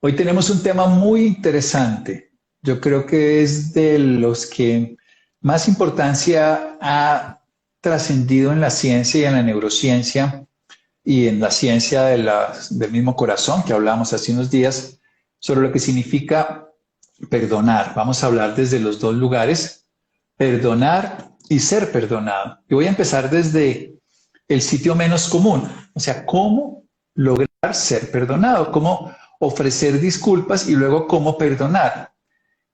Hoy tenemos un tema muy interesante. Yo creo que es de los que más importancia ha trascendido en la ciencia y en la neurociencia y en la ciencia del mismo corazón que hablábamos hace unos días sobre lo que significa perdonar. Vamos a hablar desde los dos lugares, perdonar y ser perdonado. Y voy a empezar desde el sitio menos común, o sea, cómo lograr ser perdonado, cómo ofrecer disculpas y luego cómo perdonar.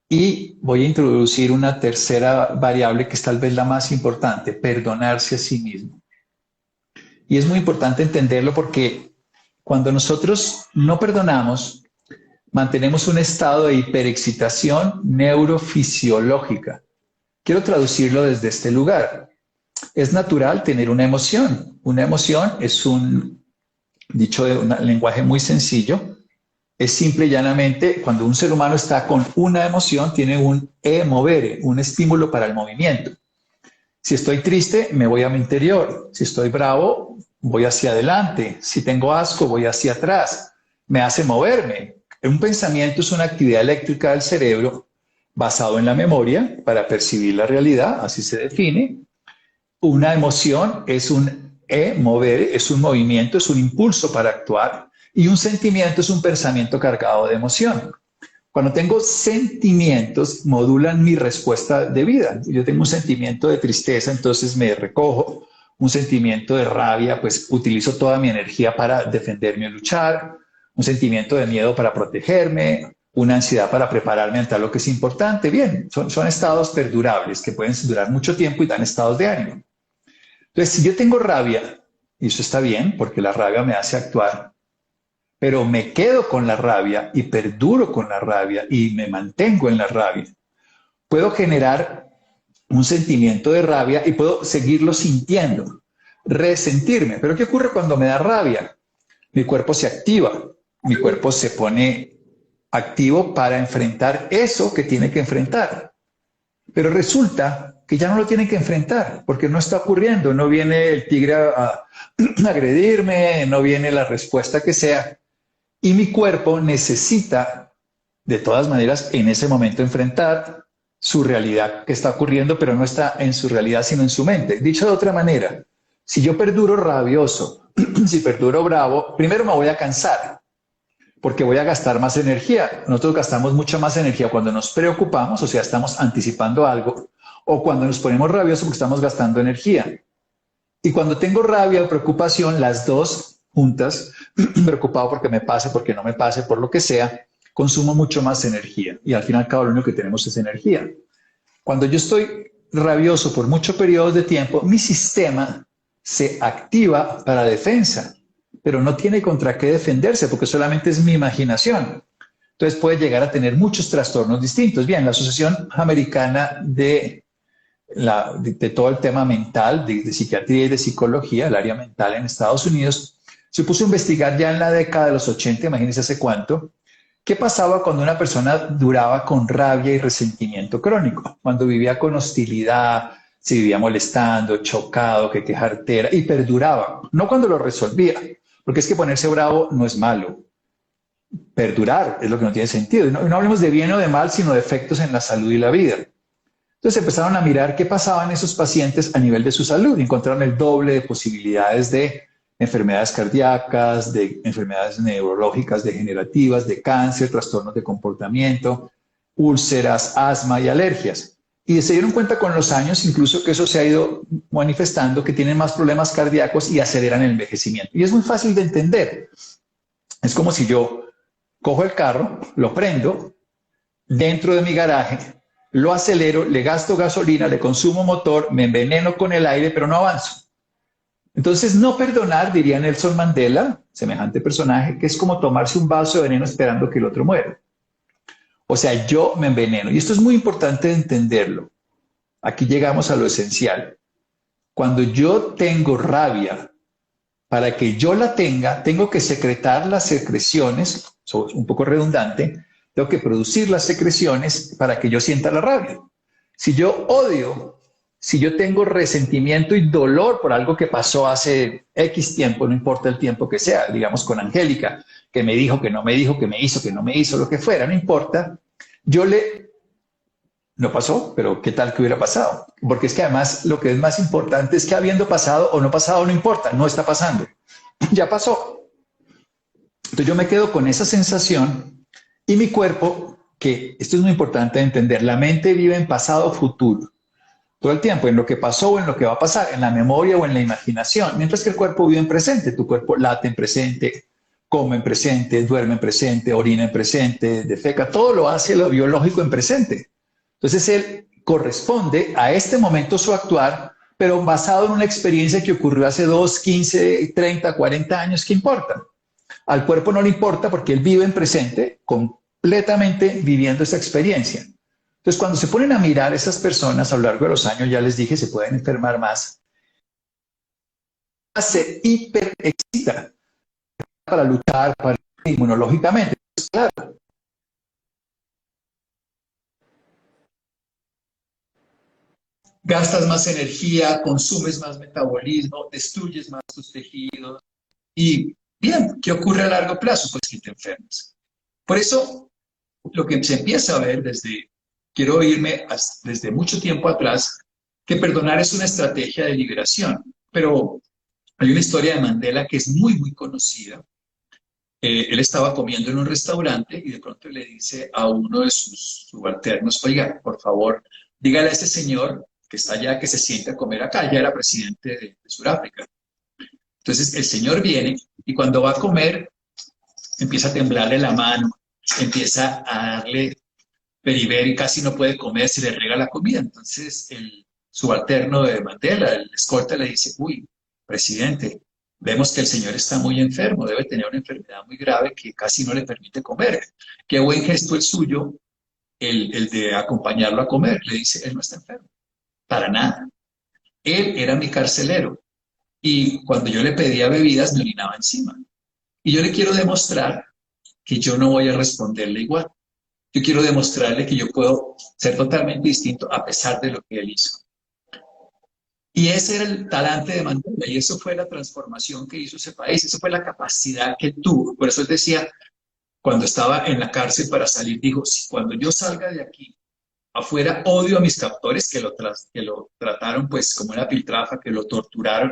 Y voy a introducir una tercera variable que es tal vez la más importante, perdonarse a sí mismo. Y es muy importante entenderlo porque cuando nosotros no perdonamos, mantenemos un estado de hiperexcitación neurofisiológica. Quiero traducirlo desde este lugar. Es natural tener una emoción. Una emoción es un, dicho de un lenguaje muy sencillo, es simple y llanamente cuando un ser humano está con una emoción, tiene un movere, un estímulo para el movimiento. Si estoy triste, me voy a mi interior. Si estoy bravo, voy hacia adelante. Si tengo asco, voy hacia atrás. Me hace moverme. Un pensamiento es una actividad eléctrica del cerebro basado en la memoria para percibir la realidad, así se define. Una emoción es un movere, es un movimiento, es un impulso para actuar. Y un sentimiento es un pensamiento cargado de emoción. Cuando tengo sentimientos, modulan mi respuesta de vida. Yo tengo un sentimiento de tristeza, entonces me recojo. Un sentimiento de rabia, pues utilizo toda mi energía para defenderme o luchar. Un sentimiento de miedo para protegerme. Una ansiedad para prepararme ante lo que es importante. Bien, son estados perdurables que pueden durar mucho tiempo y dan estados de ánimo. Entonces, si yo tengo rabia, y eso está bien, porque la rabia me hace actuar, pero me quedo con la rabia y perduro con la rabia y me mantengo en la rabia, puedo generar un sentimiento de rabia y puedo seguirlo sintiendo, resentirme. Pero ¿qué ocurre cuando me da rabia? Mi cuerpo se activa, mi cuerpo se pone activo para enfrentar eso que tiene que enfrentar. Pero resulta que ya no lo tienen que enfrentar, porque no está ocurriendo, no viene el tigre a agredirme, no viene la respuesta que sea, y mi cuerpo necesita, de todas maneras, en ese momento enfrentar su realidad que está ocurriendo, pero no está en su realidad, sino en su mente. Dicho de otra manera, si yo perduro rabioso, si perduro bravo, primero me voy a cansar, porque voy a gastar más energía. Nosotros gastamos mucha más energía cuando nos preocupamos, o sea, estamos anticipando algo, o cuando nos ponemos rabiosos porque estamos gastando energía. Y cuando tengo rabia o preocupación, las dos juntas, preocupado porque me pase, porque no me pase, por lo que sea, consumo mucho más energía. Y al final, al cabo, lo único que tenemos es energía. Cuando yo estoy rabioso por muchos periodos de tiempo, mi sistema se activa para defensa, pero no tiene contra qué defenderse porque solamente es mi imaginación. Entonces puede llegar a tener muchos trastornos distintos. Bien, la Asociación Americana de todo el tema mental, de psiquiatría y de psicología, el área mental en Estados Unidos, se puso a investigar ya en la década de los 80, imagínense hace cuánto, qué pasaba cuando una persona duraba con rabia y resentimiento crónico, cuando vivía con hostilidad, se vivía molestando, chocado, que quejartera, y perduraba, no cuando lo resolvía, porque es que ponerse bravo no es malo, perdurar es lo que no tiene sentido. No hablemos de bien o de mal, sino de efectos en la salud y la vida. Entonces empezaron a mirar qué pasaba en esos pacientes a nivel de su salud y encontraron el doble de posibilidades de enfermedades cardíacas, de enfermedades neurológicas degenerativas, de cáncer, trastornos de comportamiento, úlceras, asma y alergias. Y se dieron cuenta con los años incluso que eso se ha ido manifestando, que tienen más problemas cardíacos y aceleran el envejecimiento. Y es muy fácil de entender. Es como si yo cojo el carro, lo prendo dentro de mi garaje, lo acelero, le gasto gasolina, le consumo motor, me enveneno con el aire, pero no avanzo. Entonces, no perdonar, diría Nelson Mandela, semejante personaje, que es como tomarse un vaso de veneno esperando que el otro muera. O sea, yo me enveneno. Y esto es muy importante entenderlo. Aquí llegamos a lo esencial. Cuando yo tengo rabia, para que yo la tenga, tengo que secretar las secreciones, eso es un poco redundante, tengo que producir las secreciones para que yo sienta la rabia. Si yo odio, Si yo tengo resentimiento y dolor por algo que pasó hace X tiempo, no importa el tiempo que sea, digamos con Angélica, que me dijo, que no me dijo, que me hizo, que no me hizo, lo que fuera, no importa, yo le... No pasó, pero ¿qué tal que hubiera pasado? Porque es que además lo que es más importante es que habiendo pasado o no pasado, no importa, no está pasando. Ya pasó. Entonces yo me quedo con esa sensación y mi cuerpo, que esto es muy importante de entender, la mente vive en pasado o futuro todo el tiempo, en lo que pasó o en lo que va a pasar, en la memoria o en la imaginación, mientras que el cuerpo vive en presente, tu cuerpo late en presente, come en presente, duerme en presente, orina en presente, defeca, todo lo hace lo biológico en presente. Entonces él corresponde a este momento su actuar, pero basado en una experiencia que ocurrió hace 2, 15, 30, 40 años, ¿qué importa? Al cuerpo no le importa porque él vive en presente, completamente viviendo esa experiencia. Entonces, cuando se ponen a mirar esas personas a lo largo de los años, ya les dije, se pueden enfermar más, se hiperexcita para luchar para inmunológicamente. Pues, claro, gastas más energía, consumes más metabolismo, destruyes más tus tejidos. Y bien, ¿qué ocurre a largo plazo? Pues que te enfermas. Por eso, lo que se empieza a ver quiero irme desde mucho tiempo atrás, que perdonar es una estrategia de liberación. Pero hay una historia de Mandela que es muy, muy conocida. Él estaba comiendo en un restaurante y de pronto le dice a uno de sus subalternos, oiga, por favor, dígale a ese señor que está allá que se siente a comer acá. Ya era presidente de Sudáfrica. Entonces el señor viene y cuando va a comer empieza a temblarle la mano, empieza a darle Periberi, casi no puede comer, se le rega la comida. Entonces el subalterno de Mandela, el escolta, le dice, uy, presidente, vemos que el señor está muy enfermo, debe tener una enfermedad muy grave que casi no le permite comer. Qué buen gesto el suyo, el de acompañarlo a comer. Le dice, él no está enfermo, para nada. Él era mi carcelero y cuando yo le pedía bebidas me orinaba encima. Y yo le quiero demostrar que yo no voy a responderle igual. Yo quiero demostrarle que yo puedo ser totalmente distinto a pesar de lo que él hizo. Y ese era el talante de Mandela y eso fue la transformación que hizo ese país, eso fue la capacidad que tuvo. Por eso él decía, cuando estaba en la cárcel para salir, dijo, si cuando yo salga de aquí, afuera odio a mis captores que lo trataron pues como una piltrafa, que lo torturaron,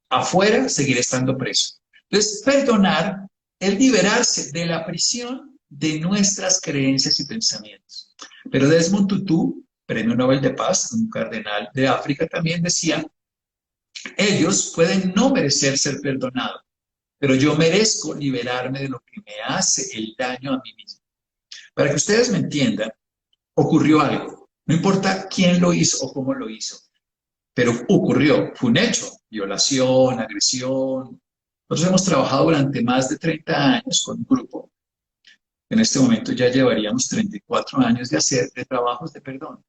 afuera seguiré estando preso. Entonces, perdonar es liberarse de la prisión de nuestras creencias y pensamientos. Pero Desmond Tutu, premio Nobel de Paz, un cardenal de África, también decía, ellos pueden no merecer ser perdonados, pero yo merezco liberarme de lo que me hace el daño a mí mismo. Para que ustedes me entiendan, ocurrió algo. No importa quién lo hizo o cómo lo hizo, pero ocurrió, fue un hecho, violación, agresión. Nosotros hemos trabajado durante más de 30 años con un grupo. En este momento ya llevaríamos 34 años de trabajos de perdón,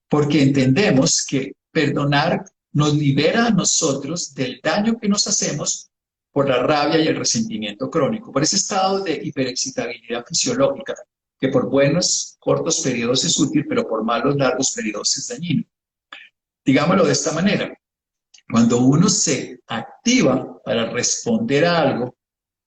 porque entendemos que perdonar nos libera a nosotros del daño que nos hacemos por la rabia y el resentimiento crónico, por ese estado de hiperexcitabilidad fisiológica, que por buenos cortos periodos es útil, pero por malos largos periodos es dañino. Digámoslo de esta manera, cuando uno se activa para responder a algo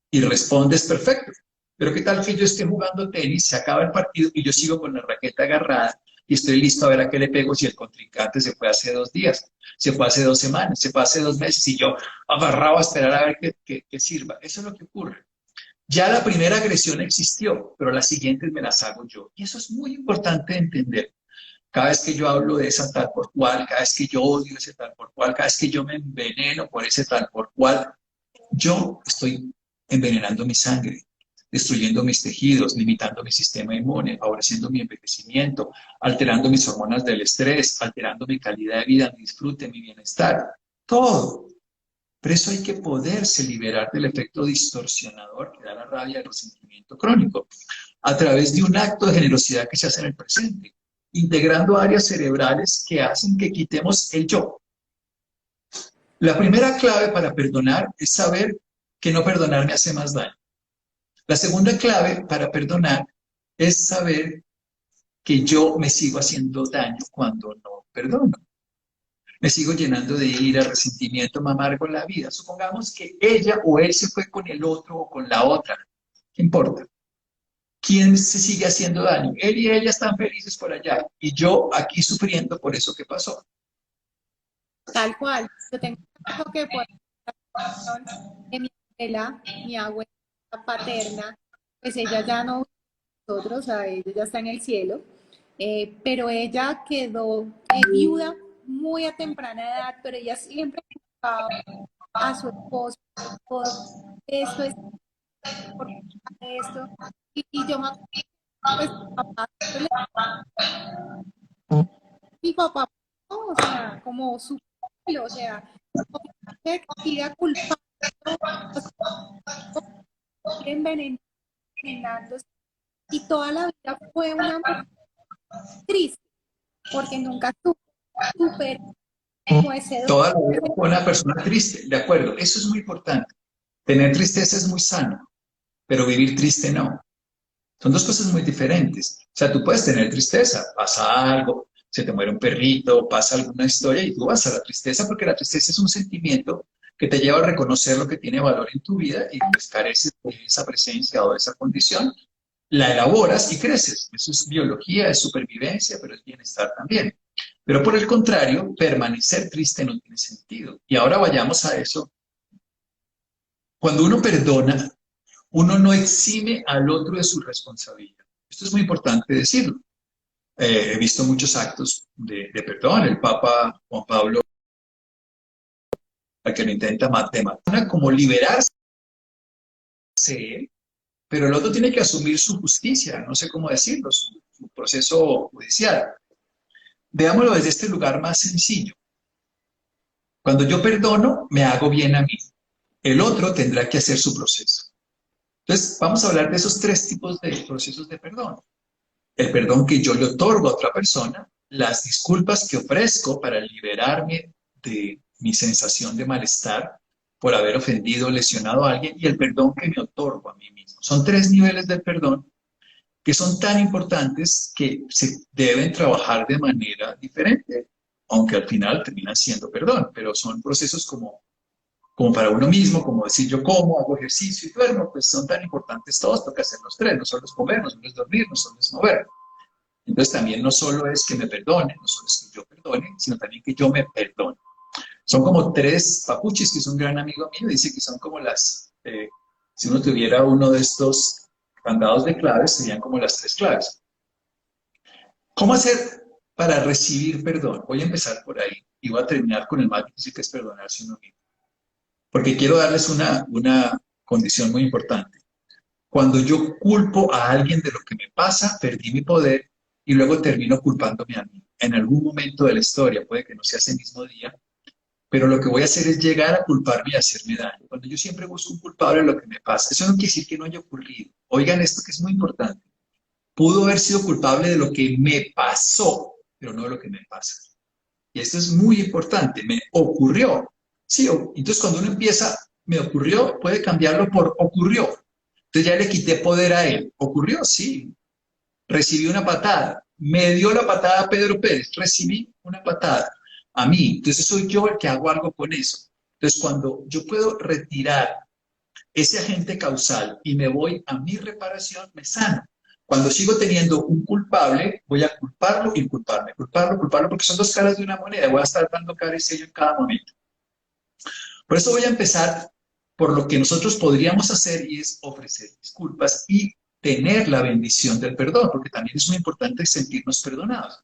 y responde es perfecto, pero ¿qué tal que yo esté jugando tenis, se acaba el partido y yo sigo con la raqueta agarrada y estoy listo a ver a qué le pego si el contrincante se fue hace 2 días, se fue hace 2 semanas, se fue hace 2 meses y yo agarrado a esperar a ver qué sirva? Eso es lo que ocurre. Ya la primera agresión existió, pero las siguientes me las hago yo. Y eso es muy importante de entender. Cada vez que yo hablo de esa tal por cual, cada vez que yo odio ese tal por cual, cada vez que yo me enveneno por ese tal por cual, yo estoy envenenando mi sangre, destruyendo mis tejidos, limitando mi sistema inmune, favoreciendo mi envejecimiento, alterando mis hormonas del estrés, alterando mi calidad de vida, mi disfrute, mi bienestar, todo. Pero eso hay que poderse liberar del efecto distorsionador que da la rabia y el resentimiento crónico a través de un acto de generosidad que se hace en el presente, integrando áreas cerebrales que hacen que quitemos el yo. La primera clave para perdonar es saber que no perdonar me hace más daño. La segunda clave para perdonar es saber que yo me sigo haciendo daño cuando no perdono. me sigo llenando de ira, resentimiento, me amargo la vida. Supongamos que ella o él se fue con el otro o con la otra. ¿Qué importa? ¿Quién se sigue haciendo daño? Él y ella están felices por allá y yo aquí sufriendo por eso que pasó. Tal cual. Yo tengo un caso que por ejemplo, de mi abuela paterna, pues ella ya no vive con nosotros, o sea, ella ya está en el cielo, pero ella quedó viuda muy a temprana edad, pero ella siempre buscaba a su esposo por esto, es por esto, y yo me acuerdo, pues, mi papá, no, o sea, como su o sea, que siga culpando, envenenándose, y toda la vida fue una mujer triste, porque nunca superó como ese dolor. Toda la vida fue una persona triste, de acuerdo, eso es muy importante. Tener tristeza es muy sano, pero vivir triste no. Son dos cosas muy diferentes. O sea, tú puedes tener tristeza, pasa algo, se te muere un perrito, pasa alguna historia y tú vas a la tristeza porque la tristeza es un sentimiento que te lleva a reconocer lo que tiene valor en tu vida y pues careces de esa presencia o de esa condición, la elaboras y creces. Eso es biología, es supervivencia, pero es bienestar también. Pero por el contrario, permanecer triste no tiene sentido. Y ahora vayamos a eso. Cuando uno perdona, uno no exime al otro de su responsabilidad. Esto es muy importante decirlo. He visto muchos actos de perdón. El Papa Juan Pablo, al que lo intenta matar, como liberarse, pero el otro tiene que asumir su justicia, no sé cómo decirlo, su proceso judicial. Veámoslo desde este lugar más sencillo. Cuando yo perdono, me hago bien a mí. El otro tendrá que hacer su proceso. Entonces, vamos a hablar de esos tres tipos de procesos de perdón. El perdón que yo le otorgo a otra persona, las disculpas que ofrezco para liberarme de mi sensación de malestar por haber ofendido o lesionado a alguien y el perdón que me otorgo a mí mismo. Son tres niveles del perdón que son tan importantes que se deben trabajar de manera diferente, aunque al final terminan siendo perdón, pero son procesos como para uno mismo, como decir yo como, hago ejercicio y duermo, pues son tan importantes todos, toca hacer los tres, no solo es comer, no solo es dormir, no solo es mover. Entonces también no solo es que me perdone, no solo es que yo perdone, sino también que yo me perdone. Son como tres papuchis, que es un gran amigo mío, dice que son como si uno tuviera uno de estos candados de claves, serían como las tres claves. ¿Cómo hacer para recibir perdón? Voy a empezar por ahí y voy a terminar con el más difícil que es perdonarse uno mismo. Porque quiero darles una condición muy importante. Cuando yo culpo a alguien de lo que me pasa, perdí mi poder y luego termino culpándome a mí. En algún momento de la historia, puede que no sea ese mismo día, pero lo que voy a hacer es llegar a culparme y hacerme daño. Cuando yo siempre busco un culpable de lo que me pasa, eso no quiere decir que no haya ocurrido. Oigan esto que es muy importante. Pudo haber sido culpable de lo que me pasó, pero no de lo que me pasa. Y esto es muy importante, me ocurrió. Sí, entonces cuando uno empieza, me ocurrió, puede cambiarlo por ocurrió. Entonces ya le quité poder a él. ¿Ocurrió? Sí. Recibí una patada. Me dio la patada Pedro Pérez. Recibí una patada a mí. Entonces soy yo el que hago algo con eso. Entonces cuando yo puedo retirar ese agente causal y me voy a mi reparación, me sano. Cuando sigo teniendo un culpable, voy a culparlo y culparme, culparlo, culparlo, porque son dos caras de una moneda. Voy a estar dando cara y sello en cada momento. Por eso voy a empezar por lo que nosotros podríamos hacer y es ofrecer disculpas y tener la bendición del perdón, porque también es muy importante sentirnos perdonados.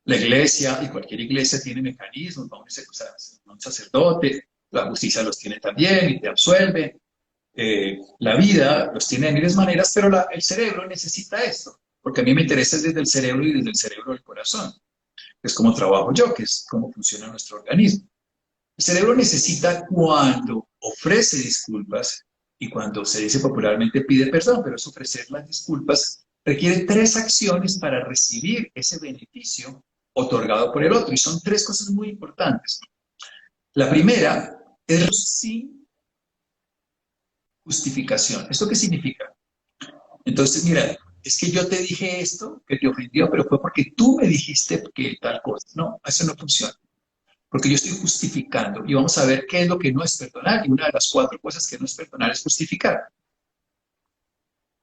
La iglesia y cualquier iglesia tiene mecanismos, vamos a un sacerdote, la justicia los tiene también y te absuelve. La vida los tiene de miles maneras, pero el cerebro necesita esto, porque a mí me interesa desde el cerebro y desde el cerebro del corazón, que es como trabajo yo, que es cómo funciona nuestro organismo. El cerebro necesita cuando ofrece disculpas y cuando se dice popularmente pide perdón, pero es ofrecer las disculpas, requiere tres acciones para recibir ese beneficio otorgado por el otro. Y son tres cosas muy importantes. La primera es sin justificación. ¿Esto qué significa? Entonces, mira, es que yo te dije esto que te ofendió, pero fue porque tú me dijiste que tal cosa. No, eso no funciona. porque yo estoy justificando. Y vamos a ver qué es lo que no es perdonar. Y una de las 4 cosas que no es perdonar es justificar.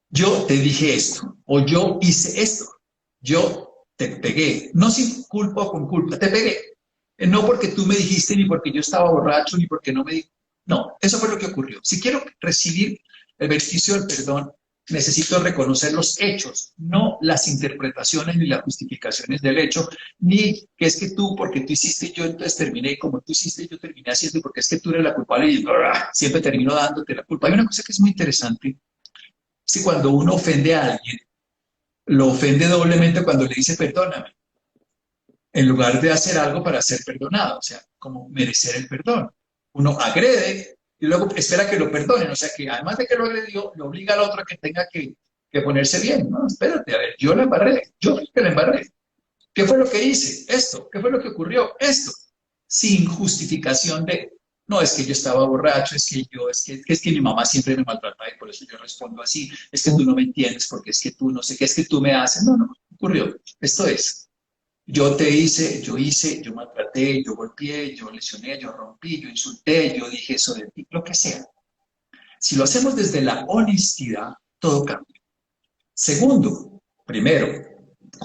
Yo te dije esto, o yo hice esto, yo te pegué, no sin culpa o con culpa, te pegué. No porque tú me dijiste, ni porque yo estaba borracho, ni porque no me di. No, eso fue lo que ocurrió. Si quiero recibir el beneficio del perdón, necesito reconocer los hechos, no las interpretaciones ni las justificaciones del hecho, ni que es que tú, porque tú hiciste, yo entonces terminé, y como tú hiciste, yo terminé haciendo, porque es que tú eres la culpable y siempre termino dándote la culpa. Hay una cosa que es muy interesante, es que cuando uno ofende a alguien, lo ofende doblemente cuando le dice perdóname, en lugar de hacer algo para ser perdonado, o sea, como merecer el perdón. Uno agrede y luego espera que lo perdonen, o sea que además de que lo agredió, lo obliga al otro a que tenga que ponerse bien, ¿no? Espérate, a ver, yo la embarré, yo fui que la embarré. ¿Qué fue lo que hice? Esto. ¿Qué fue lo que ocurrió? Esto. Sin justificación de, no, es que yo estaba borracho, es que mi mamá siempre me maltrataba y por eso yo respondo así, es que tú no me entiendes porque es que tú no sé qué, es que tú me haces. No, no, ocurrió. Esto es. Yo te hice, yo maltraté, yo golpeé, yo lesioné, yo rompí, yo insulté, yo dije eso de ti, lo que sea. Si lo hacemos desde la honestidad, todo cambia. Segundo, primero,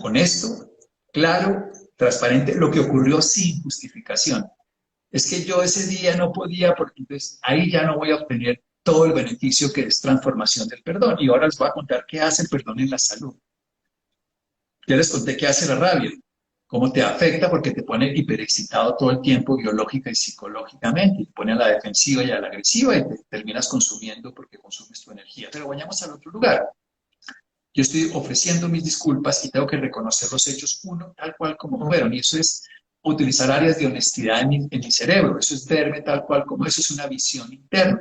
honesto, claro, transparente, lo que ocurrió sin justificación. Es que yo ese día no podía, porque entonces ahí ya no voy a obtener todo el beneficio que es transformación del perdón. Y ahora les voy a contar qué hace el perdón en la salud. Ya les conté qué hace la rabia, cómo te afecta porque te pone hiperexcitado todo el tiempo, biológica y psicológicamente, te pone a la defensiva y a la agresiva y te terminas consumiendo porque consumes tu energía. Pero vayamos al otro lugar. Yo estoy ofreciendo mis disculpas y tengo que reconocer los hechos uno tal cual como fueron. Y eso es utilizar áreas de honestidad en mi cerebro. Eso es verme tal cual como eso es una visión interna.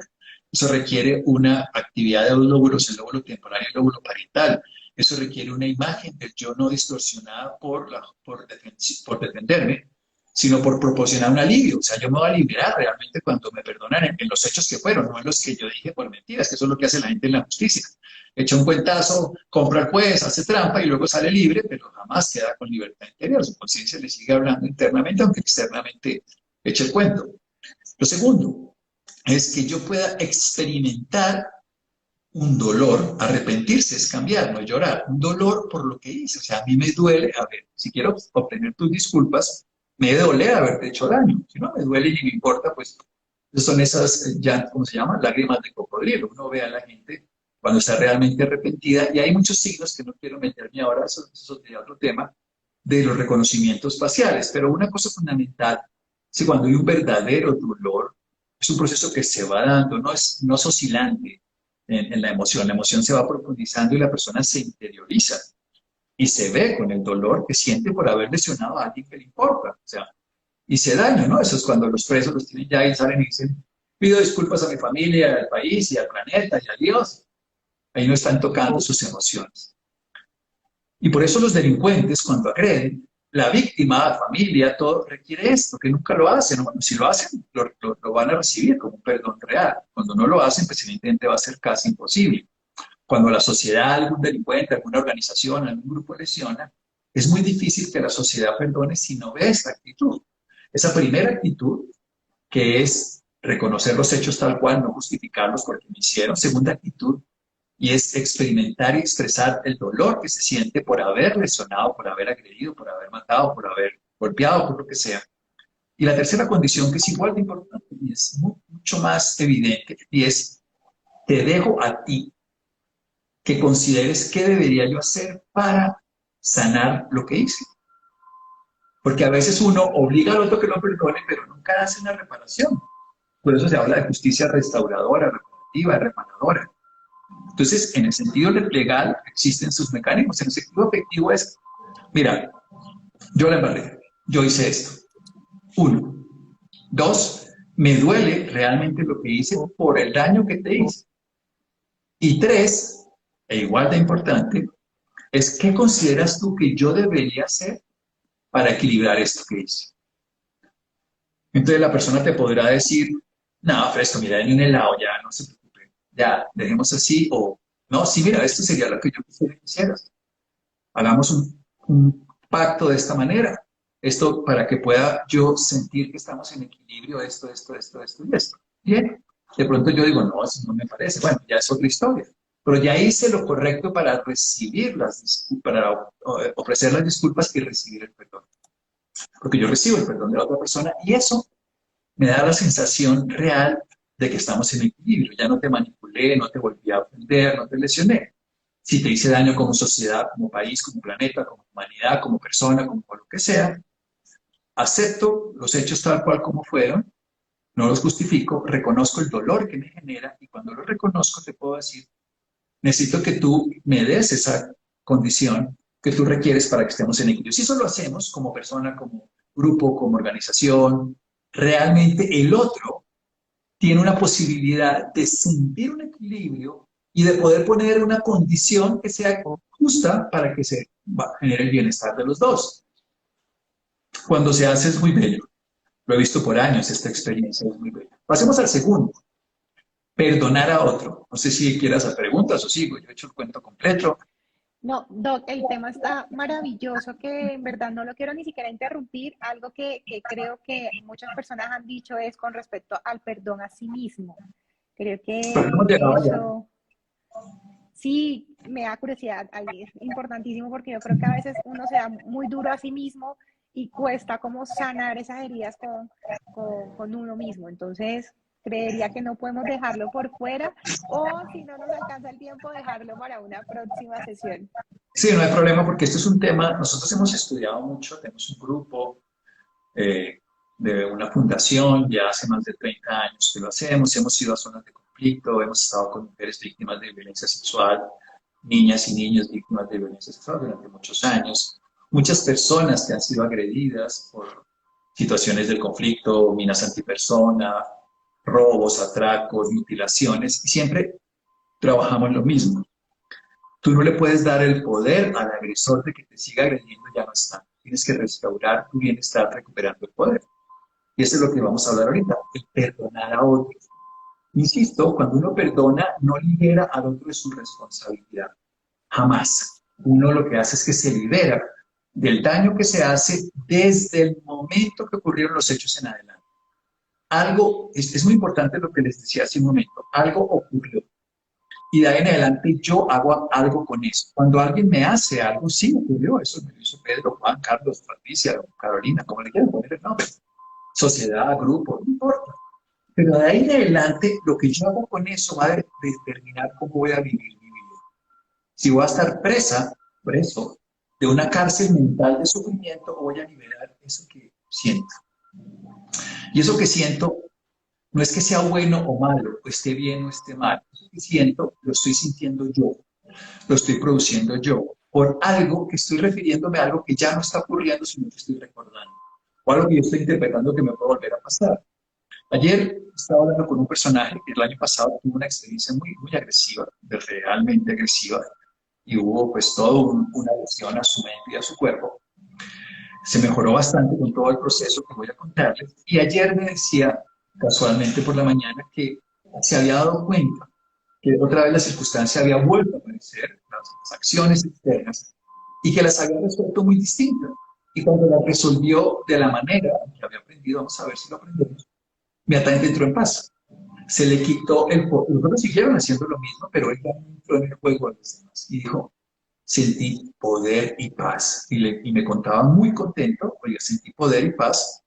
Eso requiere una actividad de 2 lóbulos, el lóbulo temporal y el lóbulo parietal. Eso requiere una imagen del yo no distorsionada por defenderme, sino por proporcionar un alivio. O sea, yo me voy a liberar realmente cuando me perdonan en los hechos que fueron, no en los que yo dije por mentiras, que eso es lo que hace la gente en la justicia. Echa un cuentazo, compra al juez, hace trampa y luego sale libre, pero jamás queda con libertad interior. Su conciencia le sigue hablando internamente, aunque externamente eche el cuento. Lo segundo es que yo pueda experimentar un dolor. Arrepentirse es cambiar, no es llorar. Un dolor por lo que hice. O sea, a mí me duele, a ver, si quiero obtener tus disculpas, me debe doler haberte hecho daño. Si no me duele y ni me importa, pues son esas, ya, ¿cómo se llama? Lágrimas de cocodrilo. Uno ve a la gente cuando está realmente arrepentida, y hay muchos signos que no quiero meterme ahora, eso es otro tema, de los reconocimientos faciales, pero una cosa fundamental es que cuando hay un verdadero dolor, es un proceso que se va dando, no es oscilante en la emoción se va profundizando y la persona se interioriza y se ve con el dolor que siente por haber lesionado a alguien que le importa, o sea, y se daña, ¿no? Eso es cuando los presos los tienen ya y salen y dicen, pido disculpas a mi familia, al país y al planeta y a Dios. Ahí no están tocando sus emociones. Y por eso los delincuentes, cuando agreden, la víctima, la familia, todo requiere esto, que nunca lo hacen. Bueno, si lo hacen, lo van a recibir como un perdón real. Cuando no lo hacen, pues evidentemente va a ser casi imposible. Cuando la sociedad, algún delincuente, alguna organización, algún grupo lesiona, es muy difícil que la sociedad perdone si no ve esta actitud. Esa primera actitud, que es reconocer los hechos tal cual, no justificarlos porque me hicieron. Segunda actitud, y es experimentar y expresar el dolor que se siente por haber lesionado, por haber agredido, por haber matado, por haber golpeado, por lo que sea. Y la tercera condición, que es igual de importante y es mucho más evidente, y es, te dejo a ti que consideres qué debería yo hacer para sanar lo que hice. Porque a veces uno obliga al otro que lo perdone, pero nunca hace una reparación. Por eso se habla de justicia restauradora, reparativa, reparadora. Entonces, en el sentido legal existen sus mecanismos. En el sentido efectivo es, mira, yo la embarré, yo hice esto. 1. 2, me duele realmente lo que hice por el daño que te hice. Y 3, e igual de importante, es qué consideras tú que yo debería hacer para equilibrar esto que hice. Entonces la persona te podrá decir, no, fresco, mira, en un helado, ya, no se preocupe, ya, dejemos así, o no, sí, mira, esto sería lo que yo quisiera que hicieras. Hagamos un pacto de esta manera. Esto para que pueda yo sentir que estamos en equilibrio, esto y esto. Bien, de pronto yo digo, no, eso no me parece. Bueno, ya es otra historia. Pero ya hice lo correcto para recibir para ofrecer las disculpas y recibir el perdón. Porque yo recibo el perdón de la otra persona y eso me da la sensación real de que estamos en equilibrio. Ya no te manipulé, no te volví a ofender, no te lesioné. Si te hice daño como sociedad, como país, como planeta, como humanidad, como persona, como lo que sea, acepto los hechos tal cual como fueron, no los justifico, reconozco el dolor que me genera y cuando lo reconozco te puedo decir, necesito que tú me des esa condición que tú requieres para que estemos en equilibrio. Si eso lo hacemos como persona, como grupo, como organización, realmente el otro tiene una posibilidad de sentir un equilibrio y de poder poner una condición que sea justa para que se genere el bienestar de los dos. Cuando se hace es muy bello. Lo he visto por años, esta experiencia es muy bella. Pasemos al segundo, perdonar a otro. No sé si quieras hacer preguntas o sigo, yo he hecho el cuento completo. No, Doc, el tema está maravilloso que en verdad no lo quiero ni siquiera interrumpir. Algo que creo que muchas personas han dicho es con respecto al perdón a sí mismo. Creo Pero hemos que llegado allá. eso sí me da curiosidad. Ahí es importantísimo porque yo creo que a veces uno se da muy duro a sí mismo y cuesta como sanar esas heridas con uno mismo. Entonces, creería que no podemos dejarlo por fuera o si no nos alcanza el tiempo, dejarlo para una próxima sesión. Sí, no hay problema porque esto es un tema, nosotros hemos estudiado mucho, tenemos un grupo de una fundación, ya hace más de 30 años que lo hacemos, hemos ido a zonas de conflicto, hemos estado con mujeres víctimas de violencia sexual, niñas y niños víctimas de violencia sexual durante muchos años, muchas personas que han sido agredidas por situaciones del conflicto, minas antipersona, robos, atracos, mutilaciones, y siempre trabajamos lo mismo. Tú no le puedes dar el poder al agresor de que te siga agrediendo, ya no está. Tienes que restaurar tu bienestar recuperando el poder. Y eso es lo que vamos a hablar ahorita, el perdonar a otros. Insisto, cuando uno perdona, no libera al otro de su responsabilidad. Jamás. Uno lo que hace es que se libera del daño que se hace desde el momento que ocurrieron los hechos en adelante. Algo, es muy importante lo que les decía hace un momento, algo ocurrió. Y de ahí en adelante yo hago algo con eso. Cuando alguien me hace algo, sí ocurrió, eso me lo hizo Pedro, Juan, Carlos, Patricia, Carolina, como le quieran poner el nombre. Sociedad, grupo, no importa. Pero de ahí en adelante, lo que yo hago con eso va a determinar cómo voy a vivir mi vida. Si voy a estar preso de una cárcel mental de sufrimiento, o voy a liberar eso que siento. Y eso que siento no es que sea bueno o malo, o esté bien o esté mal. Eso que siento, lo estoy sintiendo yo, lo estoy produciendo yo, por algo que estoy refiriéndome a algo que ya no está ocurriendo, sino que estoy recordando. O algo que yo estoy interpretando que me puede volver a pasar. Ayer estaba hablando con un personaje que el año pasado tuvo una experiencia muy agresiva, realmente agresiva, y hubo pues toda una lesión a su mente y a su cuerpo. Se mejoró bastante con todo el proceso que voy a contarles. Y ayer me decía, casualmente por la mañana, que se había dado cuenta que otra vez la circunstancia había vuelto a aparecer, las acciones externas, y que las había resuelto muy distintas. Y cuando las resolvió de la manera que había aprendido, vamos a ver si lo aprendemos, inmediatamente entró en paz. Se le quitó el poder. Los otros siguieron haciendo lo mismo, pero él ya entró en el juego de los demás. Y dijo, sentí poder y paz. Y me contaba muy contento, oye, sentí poder y paz,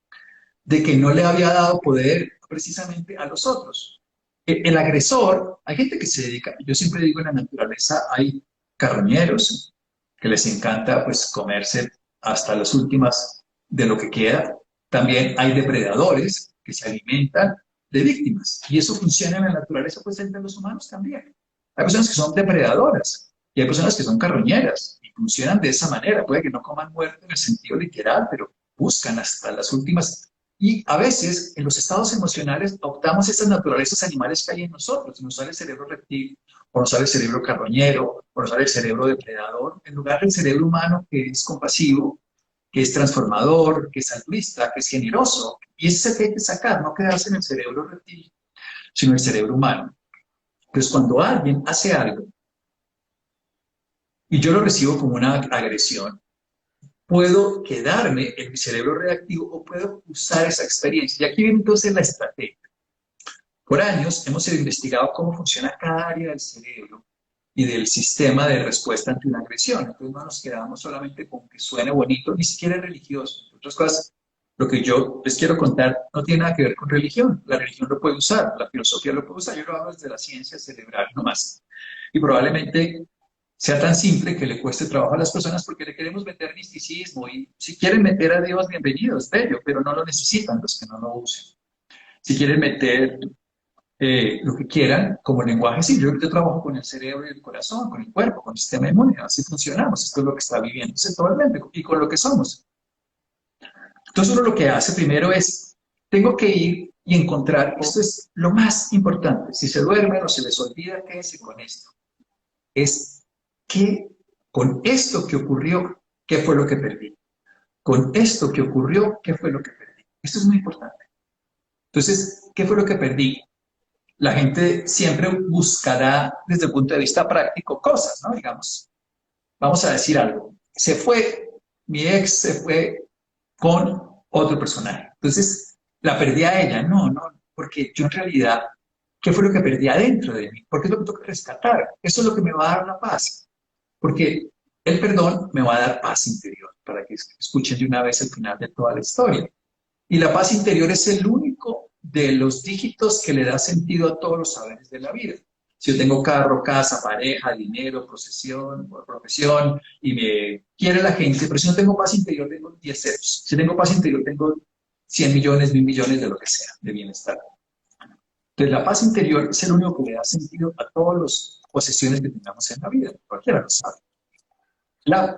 de que no le había dado poder precisamente a los otros. El agresor, hay gente que se dedica, yo siempre digo en la naturaleza, hay carroñeros que les encanta pues comerse hasta las últimas de lo que queda. También hay depredadores que se alimentan de víctimas. Y eso funciona en la naturaleza, pues entre los humanos también. Hay personas que son depredadoras y hay personas que son carroñeras y funcionan de esa manera. Puede que no coman muerte en el sentido literal, pero buscan hasta las últimas. Y a veces en los estados emocionales optamos esas naturalezas animales que hay en nosotros. Nos sale el cerebro reptil, o nos sale el cerebro carroñero, o nos sale el cerebro depredador, en lugar del cerebro humano que es compasivo, que es transformador, que es altruista, que es generoso. Y ese es el que hay que sacar, no quedarse en el cerebro reptil, sino en el cerebro humano. Entonces, cuando alguien hace algo y yo lo recibo como una agresión, puedo quedarme en mi cerebro reactivo o puedo usar esa experiencia. Y aquí viene entonces la estrategia. Por años hemos investigado cómo funciona cada área del cerebro y del sistema de respuesta ante una agresión. Entonces no nos quedamos solamente con que suene bonito, ni siquiera es religioso. Entre otras cosas, lo que yo les quiero contar no tiene nada que ver con religión. La religión lo puede usar, la filosofía lo puede usar. Yo lo hablo desde la ciencia cerebral nomás. Y probablemente sea tan simple que le cueste trabajo a las personas porque le queremos meter misticismo y si quieren meter a Dios, bienvenidos, bello, pero no lo necesitan los que no lo usen. Si quieren meter lo que quieran como lenguaje, sí, yo trabajo con el cerebro y el corazón, con el cuerpo, con el sistema inmune, así funcionamos, esto es lo que está viviendo actualmente y con lo que somos. Entonces uno lo que hace primero es, tengo que ir y encontrar, esto es lo más importante, si se duermen o se les olvida, quédense con esto, es que con esto que ocurrió, ¿qué fue lo que perdí? Con esto que ocurrió, ¿qué fue lo que perdí? Esto es muy importante. Entonces, ¿qué fue lo que perdí? La gente siempre buscará desde el punto de vista práctico cosas, ¿no? Digamos, vamos a decir algo. Se fue, mi ex se fue con otro personaje. Entonces, la perdí a ella. No, no, porque yo en realidad, ¿qué fue lo que perdí adentro de mí? Porque es lo que tengo que rescatar. Eso es lo que me va a dar la paz. Porque el perdón me va a dar paz interior, para que escuchen de una vez el final de toda la historia. Y la paz interior es el único de los dígitos que le da sentido a todos los saberes de la vida. Si yo tengo carro, casa, pareja, dinero, profesión, y me quiere la gente, pero si no tengo paz interior, tengo 10 ceros. Si tengo paz interior, tengo 100 millones, 1000 millones de lo que sea, de bienestar. Entonces, la paz interior es el único que le da sentido a todas las posesiones que tengamos en la vida. Cualquiera lo sabe.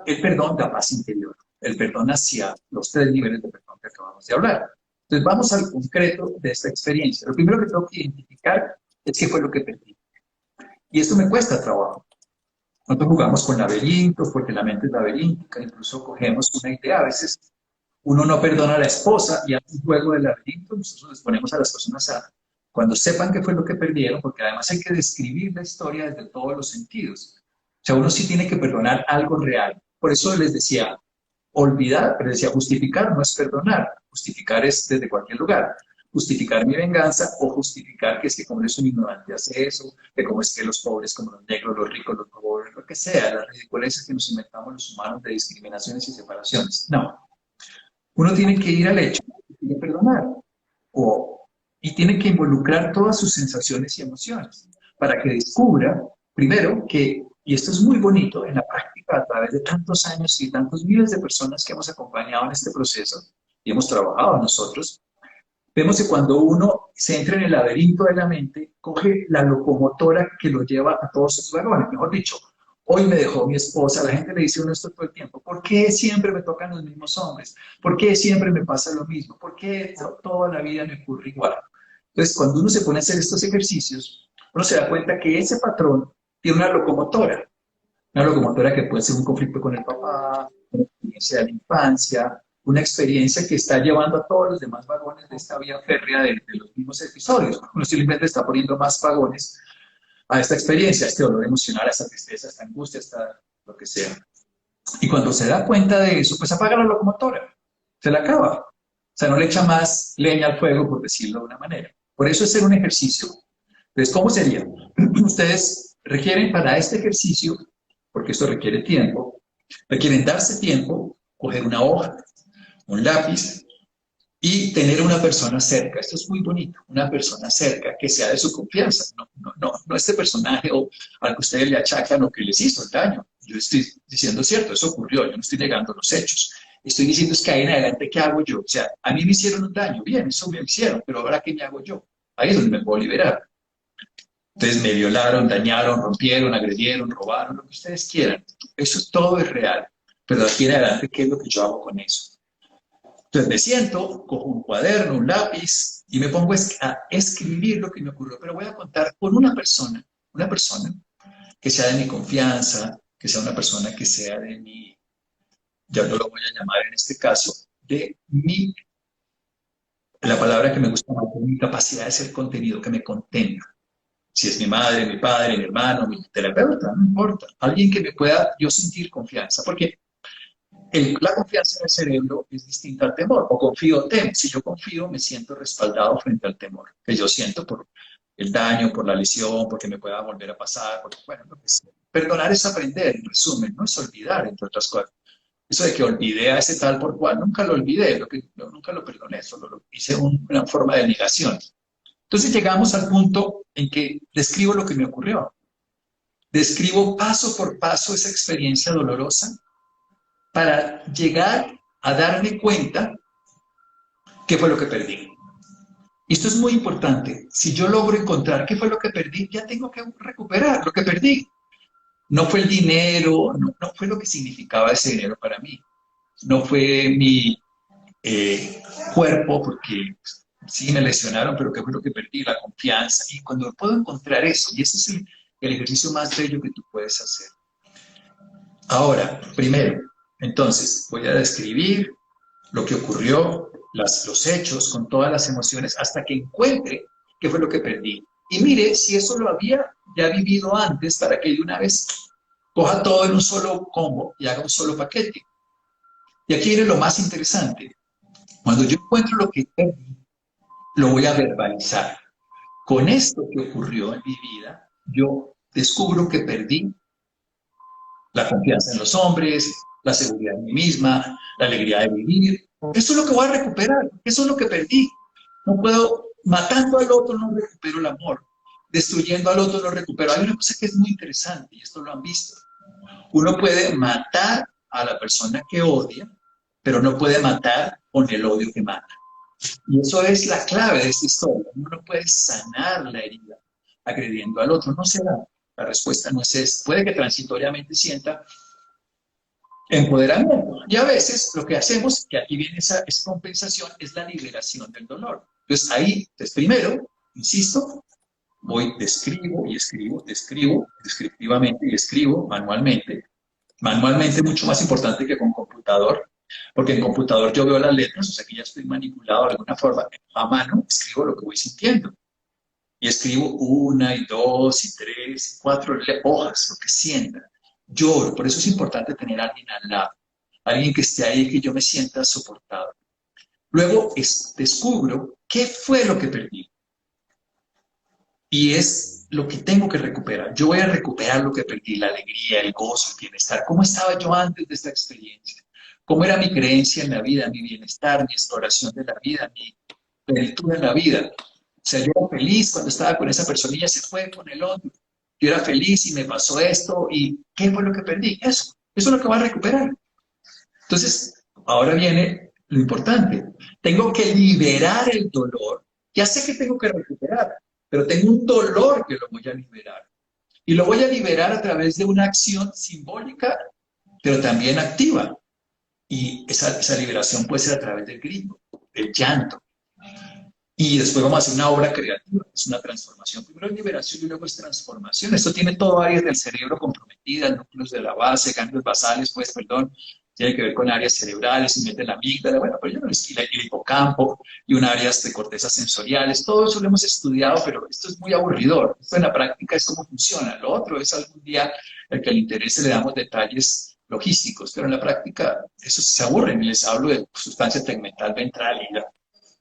El perdón da paz interior. El perdón hacia los 3 niveles de perdón que acabamos de hablar. Entonces vamos al concreto de esta experiencia. Lo primero que tengo que identificar es qué fue lo que perdí. Y esto me cuesta trabajo. Nosotros jugamos con laberintos porque la mente es laberíntica, incluso cogemos una idea. A veces uno no perdona a la esposa y hace un juego de laberinto. Nosotros les ponemos a las personas cuando sepan qué fue lo que perdieron, porque además hay que describir la historia desde todos los sentidos. O sea, uno sí tiene que perdonar algo real. Por eso les decía, olvidar, pero decía, justificar no es perdonar. Justificar es desde cualquier lugar. Justificar mi venganza o justificar que es que como eres un ignorante hace eso, que como es que los pobres, como los negros, los ricos, los pobres, lo que sea, las ridiculeces que nos inventamos los humanos de discriminaciones y separaciones. No. Uno tiene que ir al hecho de perdonar. Y tiene que involucrar todas sus sensaciones y emociones para que descubra, primero, que, y esto es muy bonito, en la práctica, a través de tantos años y tantos miles de personas que hemos acompañado en este proceso y hemos trabajado nosotros, vemos que cuando uno se entra en el laberinto de la mente, coge la locomotora que lo lleva a todos sus vagones. Mejor dicho, hoy me dejó mi esposa, la gente le dice a uno esto todo el tiempo, ¿por qué siempre me tocan los mismos hombres? ¿Por qué siempre me pasa lo mismo? ¿Por qué toda la vida me ocurre igual? Entonces, cuando uno se pone a hacer estos ejercicios, uno se da cuenta que ese patrón tiene una locomotora que puede ser un conflicto con el papá, una experiencia de la infancia, una experiencia que está llevando a todos los demás vagones de esta vía férrea de los mismos episodios. Uno simplemente está poniendo más vagones a esta experiencia, a este dolor emocional, a esta tristeza, a esta angustia, a lo que sea. Y cuando se da cuenta de eso, pues apaga la locomotora, se la acaba. O sea, no le echa más leña al fuego, por decirlo de una manera. Por eso es hacer un ejercicio. Entonces, ¿cómo sería? Ustedes requieren para este ejercicio, porque esto requiere tiempo, requieren darse tiempo, coger una hoja, un lápiz y tener una persona cerca. Esto es muy bonito, una persona cerca que sea de su confianza. No este personaje o al que ustedes le achacan o que les hizo el daño. Yo estoy diciendo cierto, eso ocurrió, yo no estoy negando los hechos. Estoy diciendo es que ahí en adelante, ¿qué hago yo? O sea, a mí me hicieron un daño, bien, eso me hicieron, pero ahora ¿qué me hago yo? Ahí es donde me puedo liberar. Entonces me violaron, dañaron, rompieron, agredieron, robaron, lo que ustedes quieran. Eso todo es real. Pero de aquí en adelante, ¿qué es lo que yo hago con eso? Entonces me siento, cojo un cuaderno, un lápiz y me pongo a escribir lo que me ocurrió. Pero voy a contar con una persona que sea de mi confianza, que sea una persona que sea de mi, ya no lo voy a llamar en este caso, de mi, la palabra que me gusta más, de mi capacidad de ser contenido, que me contenga. Si es mi madre, mi padre, mi hermano, mi terapeuta, no importa. Alguien que me pueda yo sentir confianza. Porque La confianza en el cerebro es distinta al temor, o confío o temo. Si yo confío, me siento respaldado frente al temor, que yo siento por el daño, por la lesión, porque me pueda volver a pasar, porque, bueno, lo que sea. Perdonar es aprender, en resumen, no es olvidar, entre otras cosas. Eso de que olvidé a ese tal por cual, nunca lo olvidé, nunca lo perdoné, solo lo hice una forma de negación. Entonces llegamos al punto en que describo lo que me ocurrió. Describo paso por paso esa experiencia dolorosa para llegar a darme cuenta qué fue lo que perdí. Y esto es muy importante. Si yo logro encontrar qué fue lo que perdí, ya tengo que recuperar lo que perdí. No fue el dinero, no fue lo que significaba ese dinero para mí. No fue mi cuerpo, porque sí me lesionaron, pero qué fue lo que perdí, la confianza. Y cuando puedo encontrar eso, y ese es el ejercicio más bello que tú puedes hacer. Ahora, primero, entonces, voy a describir lo que ocurrió, los hechos, con todas las emociones, hasta que encuentre qué fue lo que perdí. Y mire si eso lo había ya vivido antes, para que de una vez coja todo en un solo combo y haga un solo paquete. Y aquí viene lo más interesante. Cuando yo encuentro lo que perdí, lo voy a verbalizar. Con esto que ocurrió en mi vida, yo descubro que perdí la confianza en los hombres, la seguridad en mí misma, la alegría de vivir. Eso es lo que voy a recuperar, eso es lo que perdí. No puedo, matando al otro no recupero el amor, destruyendo al otro no recupero. Hay una cosa que es muy interesante, y esto lo han visto. Uno puede matar a la persona que odia, pero no puede matar con el odio que mata. Y eso es la clave de esta historia. Uno no puede sanar la herida agrediendo al otro, no se da. La respuesta no es esa. Puede que transitoriamente sienta empoderamiento. Y a veces lo que hacemos, que aquí viene esa compensación, es la liberación del dolor. Entonces ahí, primero, insisto, voy, describo y escribo, describo descriptivamente y escribo manualmente. Manualmente mucho más importante que con computador, porque en computador yo veo las letras, o sea que ya estoy manipulado de alguna forma. A mano escribo lo que voy sintiendo. Y escribo 1, 2, 3, 4 hojas, lo que sienta. Lloro, por eso es importante tener a alguien al lado, alguien que esté ahí, que yo me sienta soportado. Luego descubro qué fue lo que perdí. Y es lo que tengo que recuperar. Yo voy a recuperar lo que perdí, la alegría, el gozo, el bienestar. ¿Cómo estaba yo antes de esta experiencia? ¿Cómo era mi creencia en la vida, mi bienestar, mi exploración de la vida, mi plenitud en la vida? O sea, yo era feliz cuando estaba con esa persona y ella se fue con el otro. Yo era feliz y me pasó esto. ¿Y qué fue lo que perdí? Eso es lo que voy a recuperar. Entonces, ahora viene lo importante. Tengo que liberar el dolor. Ya sé que tengo que recuperar, pero tengo un dolor que lo voy a liberar. Y lo voy a liberar a través de una acción simbólica, pero también activa. Y esa liberación puede ser a través del grito, del llanto. Y después vamos a hacer una obra creativa, es una transformación. Primero es liberación y luego es transformación. Esto tiene todo áreas del cerebro comprometidas, núcleos de la base, ganglios basales, tiene que ver con áreas cerebrales, se mete la amígdala, bueno, pero yo no les el hipocampo y un áreas de corteza sensoriales. Todo eso lo hemos estudiado, pero esto es muy aburridor. Esto en la práctica es cómo funciona. Lo otro es algún día el que le interese le damos detalles logísticos, pero en la práctica eso se aburren y les hablo de sustancia tegmental ventral y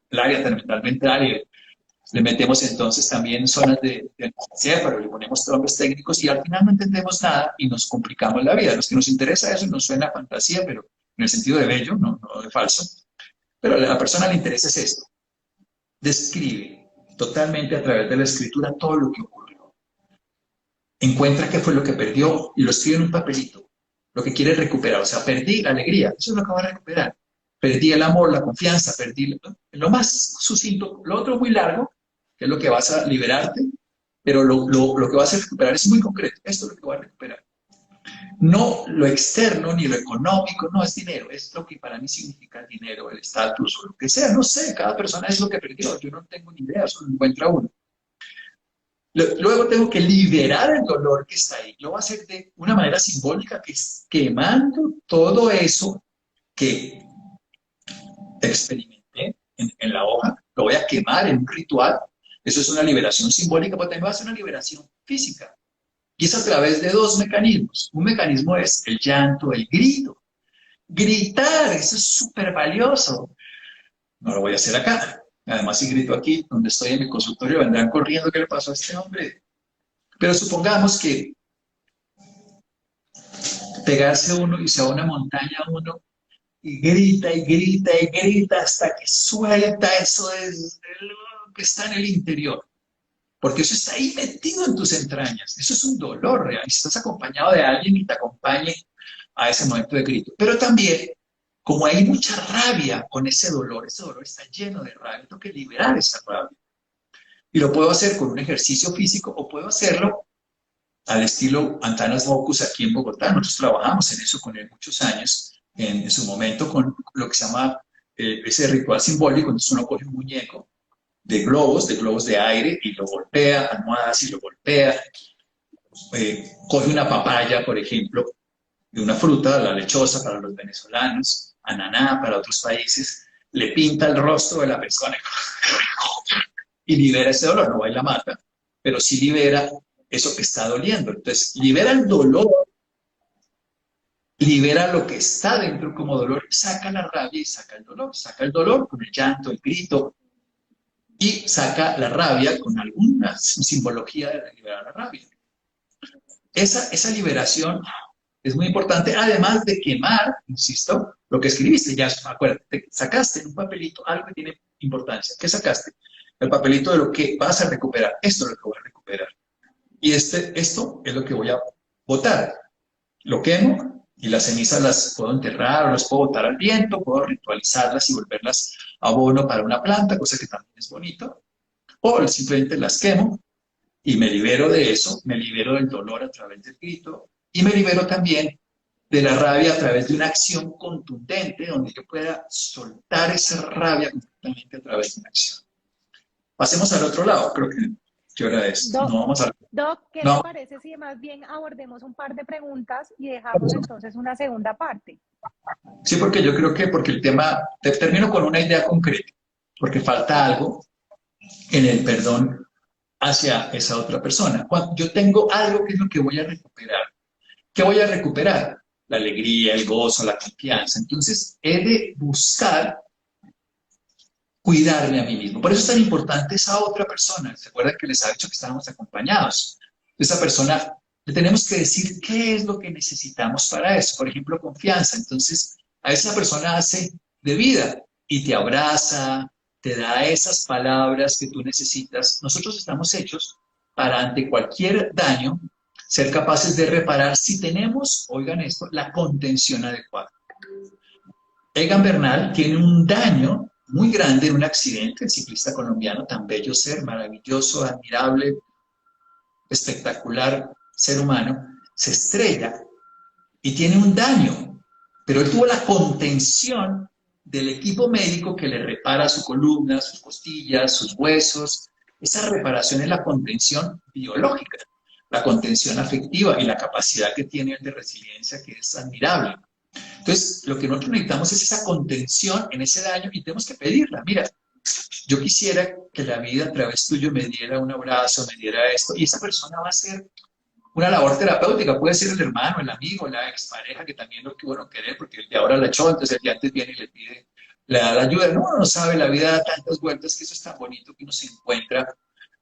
el área tegmental ventral y le metemos entonces también zonas del encéfalo, le ponemos nombres técnicos y al final no entendemos nada y nos complicamos la vida. A los que nos interesa eso nos suena a fantasía, pero en el sentido de bello, no de falso. Pero a la persona le interesa es esto. Describe totalmente a través de la escritura todo lo que ocurrió. Encuentra qué fue lo que perdió y lo escribe en un papelito. Lo que quiere recuperar. O sea, perdí la alegría. Eso es lo que va a recuperar. Perdí el amor, la confianza, perdí lo más sucinto. Lo otro muy largo, que es lo que vas a liberarte, pero lo que vas a recuperar es muy concreto. Esto es lo que voy a recuperar. No lo externo ni lo económico, no es dinero, es lo que para mí significa el dinero, el estatus o lo que sea. No sé, cada persona es lo que perdió. Yo no tengo ni idea, solo encuentra uno. Luego tengo que liberar el dolor que está ahí. Lo voy a hacer de una manera simbólica, que es quemando todo eso que experimenté en la hoja. Lo voy a quemar en un ritual. Eso es una liberación simbólica, pero también va a ser una liberación física. Y es a través de dos mecanismos. Un mecanismo es el llanto, el grito. Gritar, eso es súper valioso. No lo voy a hacer acá. Además, si grito aquí, donde estoy en mi consultorio, vendrán corriendo, ¿qué le pasó a este hombre? Pero supongamos que pegarse uno y se va a una montaña uno y grita y grita y grita hasta que suelta eso que está en el interior. Porque eso está ahí metido en tus entrañas. Eso es un dolor real. Y si estás acompañado de alguien y te acompañe a ese momento de grito. Pero también, como hay mucha rabia con ese dolor está lleno de rabia, tengo que liberar esa rabia. Y lo puedo hacer con un ejercicio físico o puedo hacerlo al estilo Antanas Mockus aquí en Bogotá. Nosotros trabajamos en eso con él muchos años, en su momento con lo que se llama ese ritual simbólico. Entonces uno coge un muñeco de globos de aire y lo golpea, almohadas y lo golpea. Coge una papaya, por ejemplo, de una fruta, la lechosa para los venezolanos, ananá para otros países, le pinta el rostro de la persona y libera ese dolor. No va y la mata, pero sí libera eso que está doliendo. Entonces, libera el dolor, libera lo que está dentro como dolor, saca la rabia y saca el dolor con el llanto, el grito, y saca la rabia con alguna simbología de liberar la rabia. Esa liberación es muy importante, además de quemar, insisto, lo que escribiste. Ya, acuérdate, sacaste en un papelito algo que tiene importancia. ¿Qué sacaste? El papelito de lo que vas a recuperar. Esto es lo que voy a recuperar. Y esto es lo que voy a botar. Lo quemo y las cenizas las puedo enterrar o las puedo botar al viento, puedo ritualizarlas y volverlas abono para una planta, cosa que también es bonito. O simplemente las quemo y me libero de eso, me libero del dolor a través del grito y me libero también de la rabia a través de una acción contundente donde yo pueda soltar esa rabia completamente a través de una acción. Pasemos al otro lado, creo que ¿qué hora es? Doc, No vamos a... Doc, ¿qué le No, parece si más bien abordemos un par de preguntas y dejamos entonces una segunda parte? sí, porque yo creo que porque el tema, termino con una idea concreta, porque falta algo en el perdón hacia esa otra persona. Cuando yo tengo algo que es lo que voy a recuperar. ¿Qué voy a recuperar? La alegría, el gozo, la confianza. Entonces, he de buscar cuidarme a mí mismo. Por eso es tan importante esa otra persona. ¿Se acuerdan que les había dicho que estábamos acompañados? Esa persona, le tenemos que decir qué es lo que necesitamos para eso. Por ejemplo, confianza. Entonces, a esa persona hace de vida y te abraza, te da esas palabras que tú necesitas. Nosotros estamos hechos para, ante cualquier daño, ser capaces de reparar si tenemos, oigan esto, la contención adecuada. Egan Bernal tiene un daño muy grande en un accidente, el ciclista colombiano, tan bello ser, maravilloso, admirable, espectacular ser humano, se estrella y tiene un daño, pero él tuvo la contención del equipo médico que le repara su columna, sus costillas, sus huesos. Esa reparación es la contención biológica, la contención afectiva y la capacidad que tiene él de resiliencia, que es admirable. Entonces, lo que nosotros necesitamos es esa contención en ese daño y tenemos que pedirla. Mira, yo quisiera que la vida a través tuyo me diera un abrazo, me diera esto, y esa persona va a hacer una labor terapéutica, puede ser el hermano, el amigo, la expareja, que también lo que bueno querer, porque el de ahora la echó, entonces el de antes viene y le pide, le da la ayuda. No, uno no sabe, la vida da tantas vueltas que eso es tan bonito que uno se encuentra.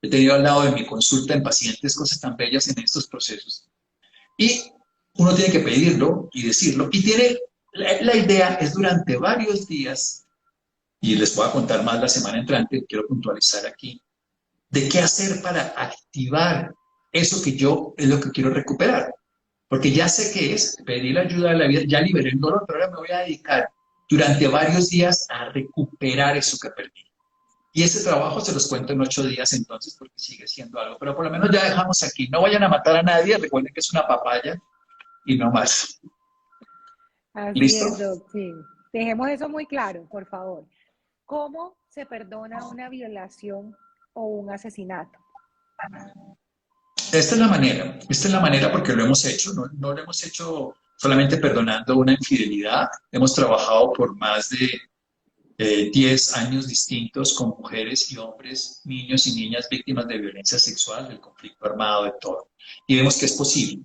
He tenido al lado de mi consulta en pacientes cosas tan bellas en estos procesos. Y uno tiene que pedirlo y decirlo, y la idea es durante varios días, y les voy a contar más la semana entrante, quiero puntualizar aquí, de qué hacer para activar eso que yo es lo que quiero recuperar. Porque ya sé qué es, pedir ayuda a la vida, ya liberé el dolor, pero ahora me voy a dedicar durante varios días a recuperar eso que perdí. Y ese trabajo se los cuento en 8 días entonces, porque sigue siendo algo. Pero por lo menos ya dejamos aquí. No vayan a matar a nadie, recuerden que es una papaya y no más. Así ¿Listo? es, Doc, sí. Dejemos eso muy claro, por favor. ¿Cómo se perdona una violación o un asesinato? Esta es la manera porque lo hemos hecho, no lo hemos hecho solamente perdonando una infidelidad, hemos trabajado por más de 10 años distintos con mujeres y hombres, niños y niñas víctimas de violencia sexual, del conflicto armado, de todo. Y vemos que es posible.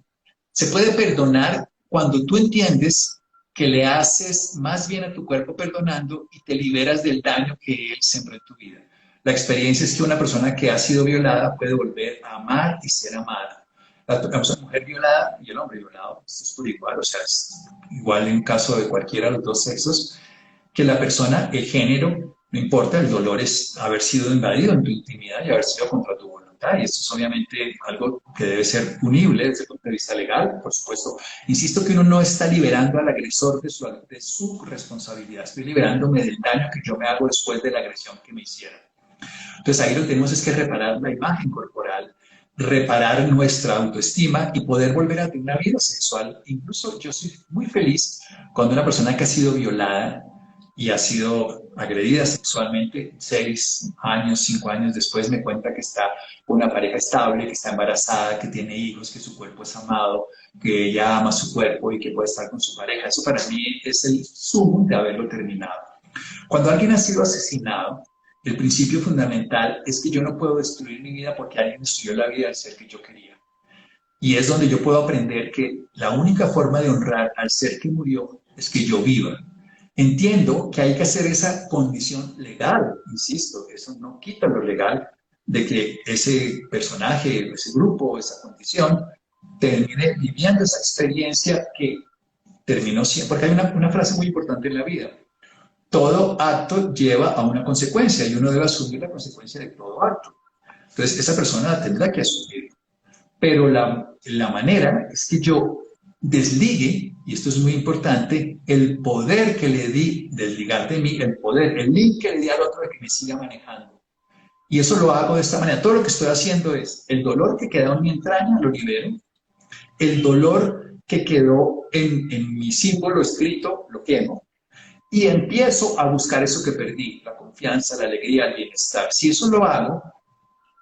Se puede perdonar cuando tú entiendes que le haces más bien a tu cuerpo perdonando y te liberas del daño que él sembró en tu vida. La experiencia es que una persona que ha sido violada puede volver a amar y ser amada. La mujer violada y el hombre violado, esto es por igual, o sea, es igual en caso de cualquiera de los dos sexos, que la persona, el género, no importa, el dolor es haber sido invadido en tu intimidad y haber sido contra tu voluntad. Y esto es obviamente algo que debe ser punible desde el punto de vista legal, por supuesto. Insisto que uno no está liberando al agresor de su responsabilidad, estoy liberándome del daño que yo me hago después de la agresión que me hicieron. Entonces ahí lo que tenemos es que reparar la imagen corporal, reparar nuestra autoestima y poder volver a tener una vida sexual. Incluso yo soy muy feliz cuando una persona que ha sido violada y ha sido agredida sexualmente, 6 años, 5 años después me cuenta que está con una pareja estable, que está embarazada, que tiene hijos, que su cuerpo es amado, que ella ama su cuerpo y que puede estar con su pareja. Eso para mí es el sumo de haberlo terminado. Cuando alguien ha sido asesinado, el principio fundamental es que yo no puedo destruir mi vida porque alguien destruyó la vida del ser que yo quería. Y es donde yo puedo aprender que la única forma de honrar al ser que murió es que yo viva. Entiendo que hay que hacer esa condición legal, insisto, eso no quita lo legal de que ese personaje, ese grupo, esa condición, termine viviendo esa experiencia que terminó siempre. Porque hay una frase muy importante en la vida. Todo acto lleva a una consecuencia y uno debe asumir la consecuencia de todo acto. Entonces, esa persona tendrá que asumir. Pero la manera es que yo desligue, y esto es muy importante, el poder que le di, desligar de mí, el poder, el link que le di al otro de que me siga manejando. Y eso lo hago de esta manera. Todo lo que estoy haciendo es, el dolor que quedó en mi entraña, lo libero. El dolor que quedó en mi símbolo escrito, lo quemo. Y empiezo a buscar eso que perdí, la confianza, la alegría, el bienestar. Si eso lo hago,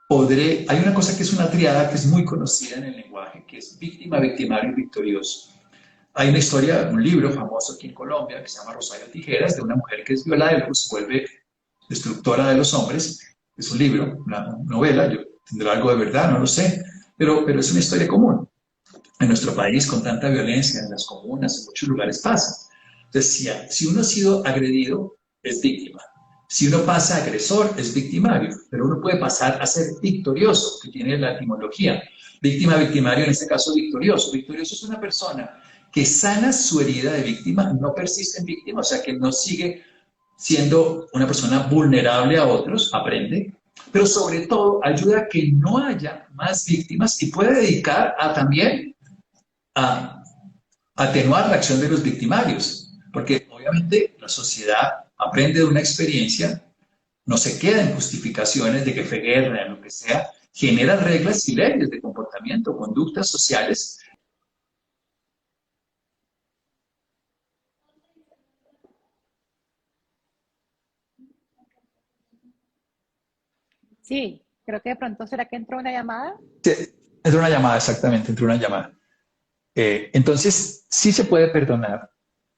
hay una cosa que es una triada que es muy conocida en el lenguaje, que es víctima, victimario y victorioso. Hay una historia, un libro famoso aquí en Colombia que se llama Rosario Tijeras, de una mujer que es violada y luego se vuelve destructora de los hombres. Es un libro, una novela, tendrá algo de verdad, no lo sé, pero es una historia común. En nuestro país, con tanta violencia, en las comunas, en muchos lugares pasa. Entonces, si uno ha sido agredido, es víctima. Si uno pasa a agresor, es victimario, pero uno puede pasar a ser victorioso, que tiene la etimología. Víctima, victimario, en este caso victorioso. Victorioso es una persona que sana su herida de víctima, no persiste en víctima, o sea, que no sigue siendo una persona vulnerable a otros, aprende, pero sobre todo ayuda a que no haya más víctimas y puede dedicar a también a atenuar la acción de los victimarios, porque obviamente la sociedad aprende de una experiencia, no se queda en justificaciones de que fue guerra, lo que sea, genera reglas y leyes de comportamiento, conductas sociales. Sí, creo que de pronto será que entró una llamada. Sí, entró una llamada, exactamente, entró una llamada. Entonces, sí se puede perdonar,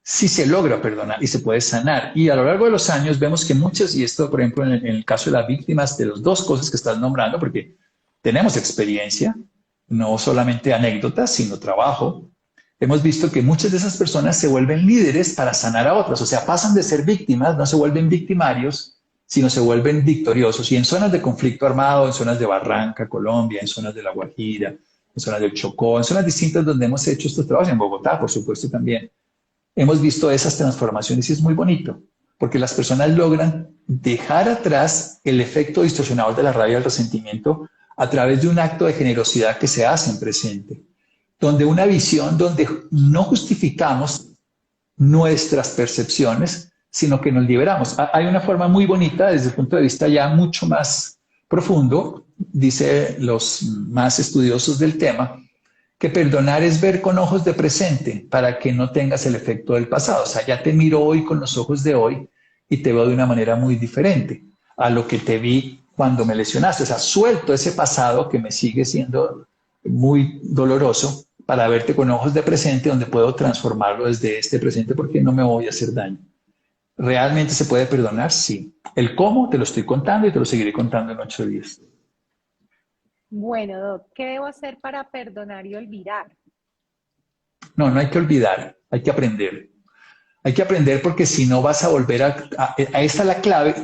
sí se logra perdonar y se puede sanar. Y a lo largo de los años vemos que muchas, y esto por ejemplo en el caso de las víctimas de las dos cosas que estás nombrando, porque tenemos experiencia, no solamente anécdotas, sino trabajo, hemos visto que muchas de esas personas se vuelven líderes para sanar a otras, o sea, pasan de ser víctimas, no se vuelven victimarios, sino se vuelven victoriosos. Y en zonas de conflicto armado, en zonas de Barranca, Colombia, en zonas de La Guajira, en zonas del Chocó, en zonas distintas donde hemos hecho estos trabajos, en Bogotá, por supuesto, también, hemos visto esas transformaciones y es muy bonito, porque las personas logran dejar atrás el efecto distorsionador de la rabia y el resentimiento a través de un acto de generosidad que se hace en presente, donde una visión donde no justificamos nuestras percepciones, sino que nos liberamos. Hay una forma muy bonita desde el punto de vista ya mucho más profundo, dice los más estudiosos del tema, que perdonar es ver con ojos de presente para que no tengas el efecto del pasado. O sea, ya te miro hoy con los ojos de hoy y te veo de una manera muy diferente a lo que te vi cuando me lesionaste. O sea, suelto ese pasado que me sigue siendo muy doloroso para verte con ojos de presente donde puedo transformarlo desde este presente porque no me voy a hacer daño. ¿Realmente se puede perdonar? Sí. El cómo te lo estoy contando y te lo seguiré contando en 8 días. Bueno, Doc, ¿qué debo hacer para perdonar y olvidar? No, no hay que olvidar, hay que aprender. Hay que aprender porque si no vas a volver a esta es la clave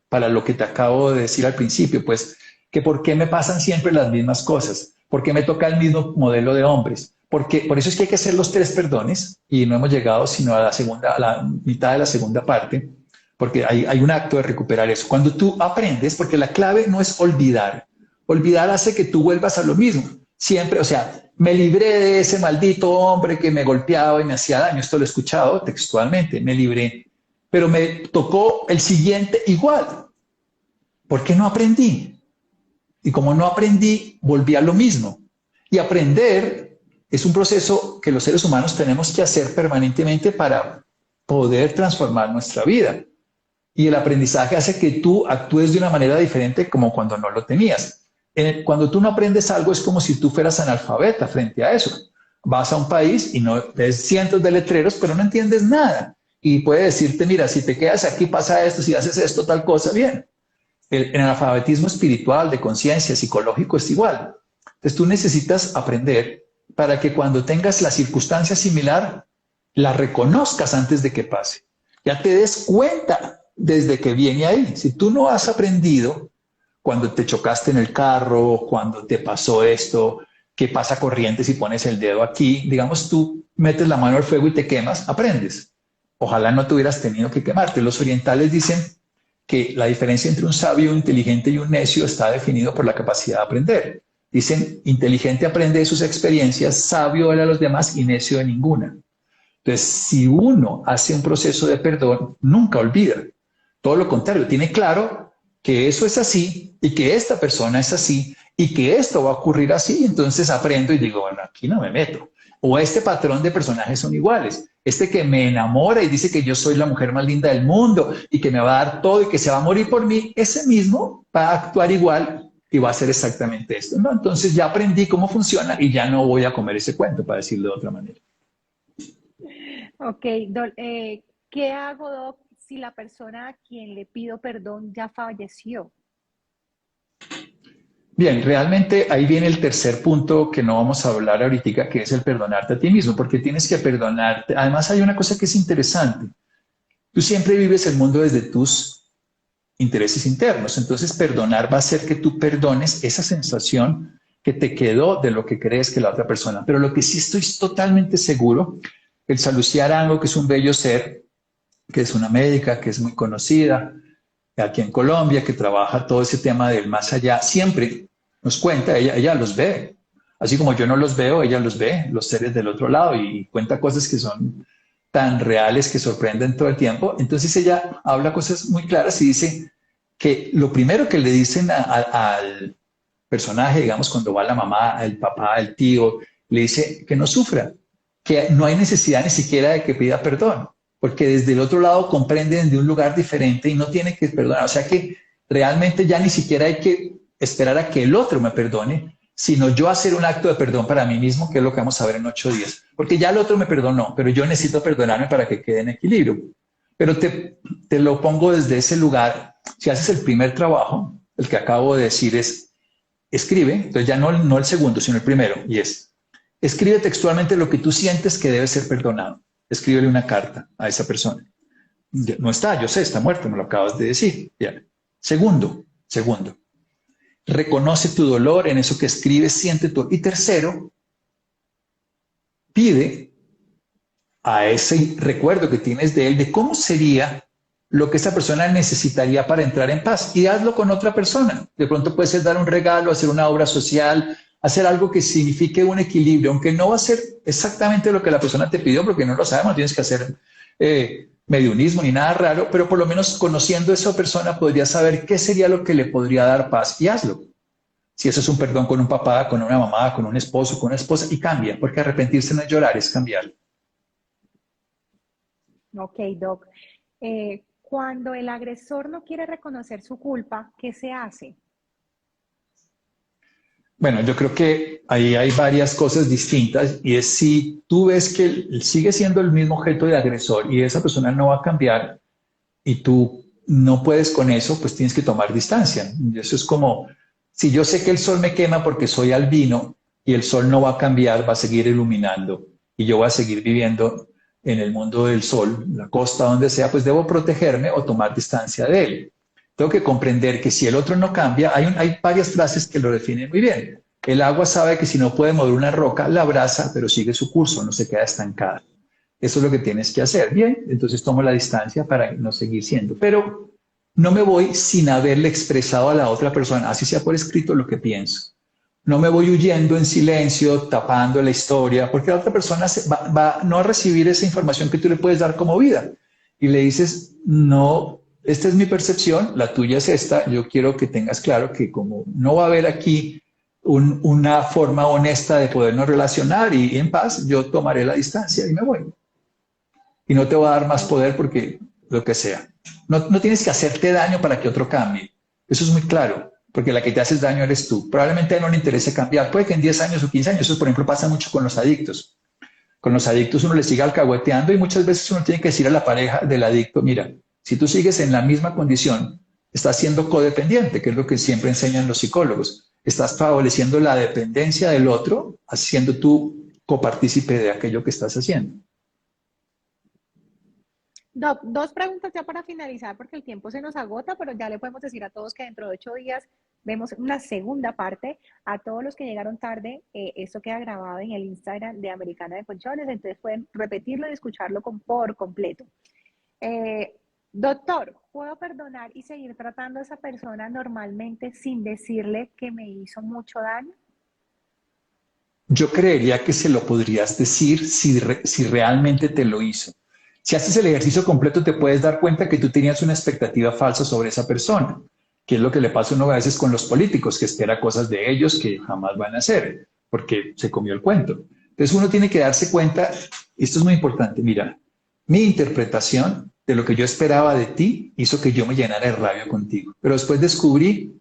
para lo que te acabo de decir al principio, pues, que por qué me pasan siempre las mismas cosas, por qué me toca el mismo modelo de hombres, porque por eso es que hay que hacer los 3 perdones y no hemos llegado sino a la mitad de la segunda parte, porque hay un acto de recuperar eso. Cuando tú aprendes, porque la clave no es olvidar, olvidar hace que tú vuelvas a lo mismo, siempre, o sea, me libré de ese maldito hombre que me golpeaba y me hacía daño, esto lo he escuchado textualmente, me libré, pero me tocó el siguiente igual. ¿Por qué no aprendí? Y como no aprendí, volví a lo mismo. Y aprender es un proceso que los seres humanos tenemos que hacer permanentemente para poder transformar nuestra vida. Y el aprendizaje hace que tú actúes de una manera diferente como cuando no lo tenías. Cuando tú no aprendes algo es como si tú fueras analfabeta frente a eso. Vas a un país y no ves cientos de letreros, pero no entiendes nada. Y puede decirte, mira, si te quedas aquí pasa esto, si haces esto, tal cosa, bien. El analfabetismo espiritual, de conciencia, psicológico es igual. Entonces tú necesitas aprender para que cuando tengas la circunstancia similar, la reconozcas antes de que pase. Ya te des cuenta desde que viene ahí. Si tú no has aprendido cuando te chocaste en el carro, cuando te pasó esto, qué pasa corriente si pones el dedo aquí, digamos tú metes la mano al fuego y te quemas, aprendes. Ojalá no te hubieras tenido que quemarte. Los orientales dicen que la diferencia entre un sabio, un inteligente y un necio está definido por la capacidad de aprender. Dicen, inteligente aprende de sus experiencias, sabio de los demás y necio de ninguna. Entonces, si uno hace un proceso de perdón, nunca olvida. Todo lo contrario, tiene claro que eso es así y que esta persona es así y que esto va a ocurrir así. Entonces aprendo y digo, bueno, aquí no me meto. O este patrón de personajes son iguales. Este que me enamora y dice que yo soy la mujer más linda del mundo y que me va a dar todo y que se va a morir por mí, ese mismo va a actuar igual y va a hacer exactamente esto, ¿no? Entonces ya aprendí cómo funciona y ya no voy a comer ese cuento, para decirlo de otra manera. Ok, ¿qué hago, Doc, si la persona a quien le pido perdón ya falleció? Bien, realmente ahí viene el tercer punto que no vamos a hablar ahorita, que es el perdonarte a ti mismo, porque tienes que perdonarte. Además hay una cosa que es interesante. Tú siempre vives el mundo desde tus intereses internos, entonces perdonar va a hacer que tú perdones esa sensación que te quedó de lo que crees que la otra persona. Pero lo que sí estoy totalmente seguro, el Salucía Arango, que es un bello ser, que es una médica, que es muy conocida aquí en Colombia, que trabaja todo ese tema del más allá, siempre nos cuenta, ella los ve. Así como yo no los veo, ella los ve, los seres del otro lado, y cuenta cosas que son tan reales que sorprenden todo el tiempo. Entonces ella habla cosas muy claras y dice que lo primero que le dicen al personaje, digamos, cuando va la mamá, el papá, el tío, le dice que no sufra, que no hay necesidad ni siquiera de que pida perdón, porque desde el otro lado comprenden de un lugar diferente y no tiene que perdonar. O sea que realmente ya ni siquiera hay que esperar a que el otro me perdone, sino yo hacer un acto de perdón para mí mismo, que es lo que vamos a ver en 8 días. Porque ya el otro me perdonó, pero yo necesito perdonarme para que quede en equilibrio. Pero te lo pongo desde ese lugar. Si haces el primer trabajo, el que acabo de decir es, escribe, entonces ya no el segundo, sino el primero, y es, escribe textualmente lo que tú sientes que debe ser perdonado. Escríbele una carta a esa persona. No está, yo sé, está muerto, me lo acabas de decir. Bien. Segundo, reconoce tu dolor en eso que escribes, siente tu... Y tercero, pide a ese recuerdo que tienes de él, de cómo sería lo que esa persona necesitaría para entrar en paz. Y hazlo con otra persona. De pronto puede ser dar un regalo, hacer una obra social, hacer algo que signifique un equilibrio, aunque no va a ser exactamente lo que la persona te pidió, porque no lo sabemos, tienes que hacer mediunismo ni nada raro, pero por lo menos conociendo a esa persona podrías saber qué sería lo que le podría dar paz y hazlo. Si eso es un perdón con un papá, con una mamá, con un esposo, con una esposa, y cambia, porque arrepentirse no es llorar, es cambiar. Ok, Doc. Cuando el agresor no quiere reconocer su culpa, ¿qué se hace? Bueno, yo creo que ahí hay varias cosas distintas y es si tú ves que él sigue siendo el mismo objeto de agresor y esa persona no va a cambiar y tú no puedes con eso, pues tienes que tomar distancia. Y eso es como, si yo sé que el sol me quema porque soy albino y el sol no va a cambiar, va a seguir iluminando y yo voy a seguir viviendo en el mundo del sol, la costa, donde sea, pues debo protegerme o tomar distancia de él. Tengo que comprender que si el otro no cambia, hay varias frases que lo definen muy bien. El agua sabe que si no puede mover una roca, la abraza, pero sigue su curso, no se queda estancada. Eso es lo que tienes que hacer. Bien, entonces tomo la distancia para no seguir siendo. Pero no me voy sin haberle expresado a la otra persona, así sea por escrito, lo que pienso. No me voy huyendo en silencio, tapando la historia, porque la otra persona va no a recibir esa información que tú le puedes dar como vida. Y le dices, no, esta es mi percepción, la tuya es esta, yo quiero que tengas claro que como no va a haber aquí una forma honesta de podernos relacionar y en paz, yo tomaré la distancia y me voy. Y no te va a dar más poder porque lo que sea. No tienes que hacerte daño para que otro cambie. Eso es muy claro, porque la que te haces daño eres tú. Probablemente a él no le interese cambiar. Puede que en 10 años o 15 años, eso por ejemplo pasa mucho con los adictos. Con los adictos uno le sigue alcahueteando y muchas veces uno tiene que decir a la pareja del adicto, mira, si tú sigues en la misma condición, estás siendo codependiente, que es lo que siempre enseñan los psicólogos. Estás favoreciendo la dependencia del otro, haciendo tú copartícipe de aquello que estás haciendo. Doc, dos preguntas ya para finalizar porque el tiempo se nos agota, pero ya le podemos decir a todos que dentro de 8 días vemos una segunda parte. A todos los que llegaron tarde, esto queda grabado en el Instagram de Americana de Colchones, entonces pueden repetirlo y escucharlo por completo. Doctor, ¿puedo perdonar y seguir tratando a esa persona normalmente sin decirle que me hizo mucho daño? Yo creería que se lo podrías decir si realmente te lo hizo. Si haces el ejercicio completo, te puedes dar cuenta que tú tenías una expectativa falsa sobre esa persona, que es lo que le pasa a uno a veces con los políticos, que espera cosas de ellos que jamás van a hacer, porque se comió el cuento. Entonces uno tiene que darse cuenta, esto es muy importante, mira, mi interpretación de lo que yo esperaba de ti hizo que yo me llenara de rabia contigo, pero después descubrí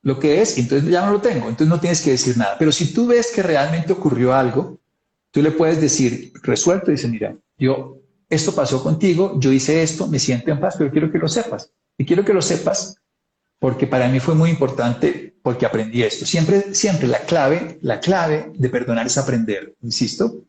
lo que es y entonces ya no lo tengo, entonces no tienes que decir nada. Pero si tú ves que realmente ocurrió algo, tú le puedes decir, resuelto, dice, mira, esto pasó contigo, yo hice esto, me siento en paz, pero quiero que lo sepas. Y quiero que lo sepas porque para mí fue muy importante porque aprendí esto. Siempre la clave de perdonar es aprender, insisto.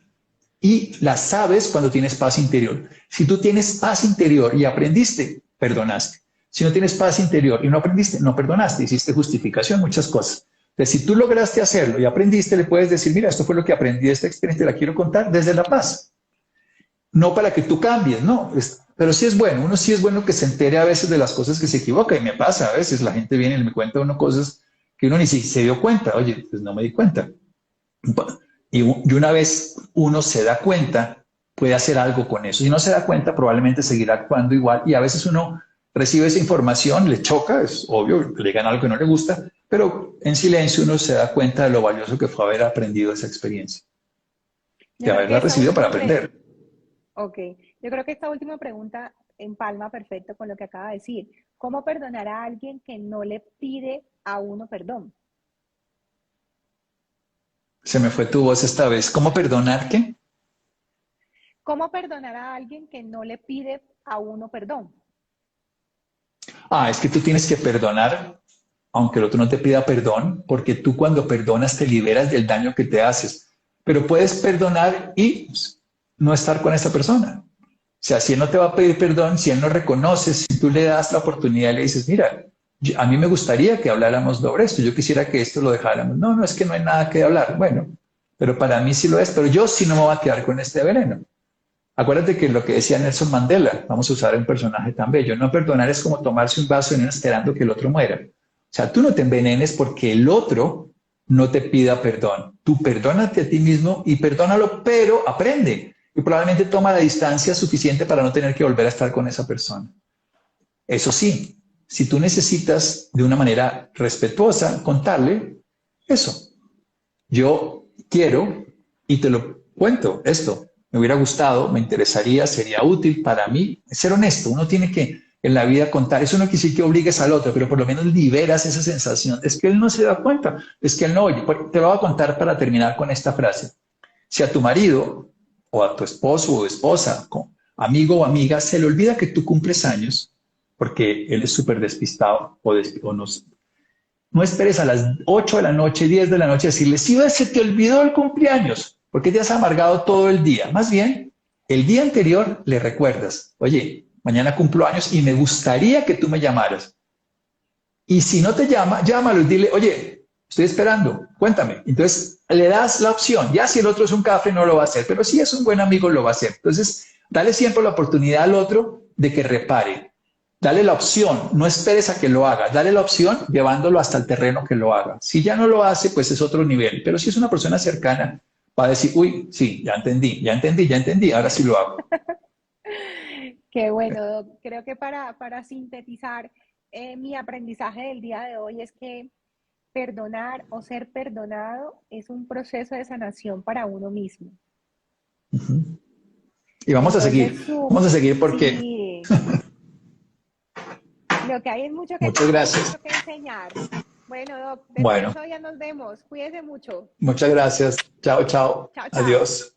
Y la sabes cuando tienes paz interior. Si tú tienes paz interior y aprendiste, perdonaste. Si no tienes paz interior y no aprendiste, no perdonaste, hiciste justificación, muchas cosas. Entonces, si tú lograste hacerlo y aprendiste, le puedes decir, mira, esto fue lo que aprendí de esta experiencia, te la quiero contar desde la paz. No para que tú cambies, no, pero sí es bueno, uno sí es bueno que se entere a veces de las cosas que se equivoca y me pasa a veces, la gente viene y me cuenta uno cosas que uno ni se dio cuenta, oye, pues no me di cuenta. Y una vez uno se da cuenta, puede hacer algo con eso. Si no se da cuenta, probablemente seguirá actuando igual y a veces uno recibe esa información, le choca, es obvio, le digan algo que no le gusta, pero en silencio uno se da cuenta de lo valioso que fue haber aprendido esa experiencia, de haberla recibido para aprender. Ok, yo creo que esta última pregunta empalma perfecto con lo que acaba de decir. ¿Cómo perdonar a alguien que no le pide a uno perdón? Se me fue tu voz esta vez. ¿Cómo perdonar qué? ¿Cómo perdonar a alguien que no le pide a uno perdón? Es que tú tienes que perdonar, aunque el otro no te pida perdón, porque tú cuando perdonas te liberas del daño que te haces. Pero puedes perdonar y no estar con esa persona. O sea, si él no te va a pedir perdón, si él no reconoce, si tú le das la oportunidad y le dices, mira, a mí me gustaría que habláramos sobre esto, yo quisiera que esto lo dejáramos. No, es que no hay nada que hablar. Bueno, pero para mí sí lo es, pero yo sí no me voy a quedar con este veneno. Acuérdate que lo que decía Nelson Mandela, vamos a usar un personaje tan bello, no perdonar es como tomarse un vaso de veneno esperando que el otro muera. O sea, tú no te envenenes porque el otro no te pida perdón. Tú perdónate a ti mismo y perdónalo, pero aprende. Y probablemente toma la distancia suficiente para no tener que volver a estar con esa persona. Eso sí, si tú necesitas de una manera respetuosa contarle eso. Yo quiero, y te lo cuento, esto, me hubiera gustado, me interesaría, sería útil para mí. Ser honesto, uno tiene que en la vida contar. Eso no quiere decir que obligues al otro, pero por lo menos liberas esa sensación. Es que él no se da cuenta, es que él no oye. Te lo voy a contar para terminar con esta frase. Si a tu marido o a tu esposo o esposa, amigo o amiga, se le olvida que tú cumples años, porque él es súper despistado o no esperes a las 8 de la noche, 10 de la noche decirle, sí, se te olvidó el cumpleaños, porque te has amargado todo el día. Más bien, El día anterior le recuerdas, oye, mañana cumplo años y me gustaría que tú me llamaras. Y si no te llama, llámalo y dile, oye, estoy esperando, cuéntame. Entonces le das la opción. Ya si el otro es un cafre, no lo va a hacer, pero si es un buen amigo, lo va a hacer. Entonces, dale siempre la oportunidad al otro de que repare. Dale la opción, no esperes a que lo haga. Dale la opción llevándolo hasta el terreno que lo haga. Si ya no lo hace, pues es otro nivel. Pero si es una persona cercana, va a decir, uy, sí, ya entendí, ya entendí, ya entendí, ahora sí lo hago. Qué bueno, Doc. Creo que para sintetizar, mi aprendizaje del día de hoy es que perdonar o ser perdonado es un proceso de sanación para uno mismo. Uh-huh. Y Entonces, vamos a seguir porque sí, lo que hay es mucho que muchas contar, gracias. mucho que enseñar. Bueno, Doc, después de Bueno, eso ya nos vemos. Cuídese mucho. muchas gracias. Chao, chao. Chao, chao. Adiós.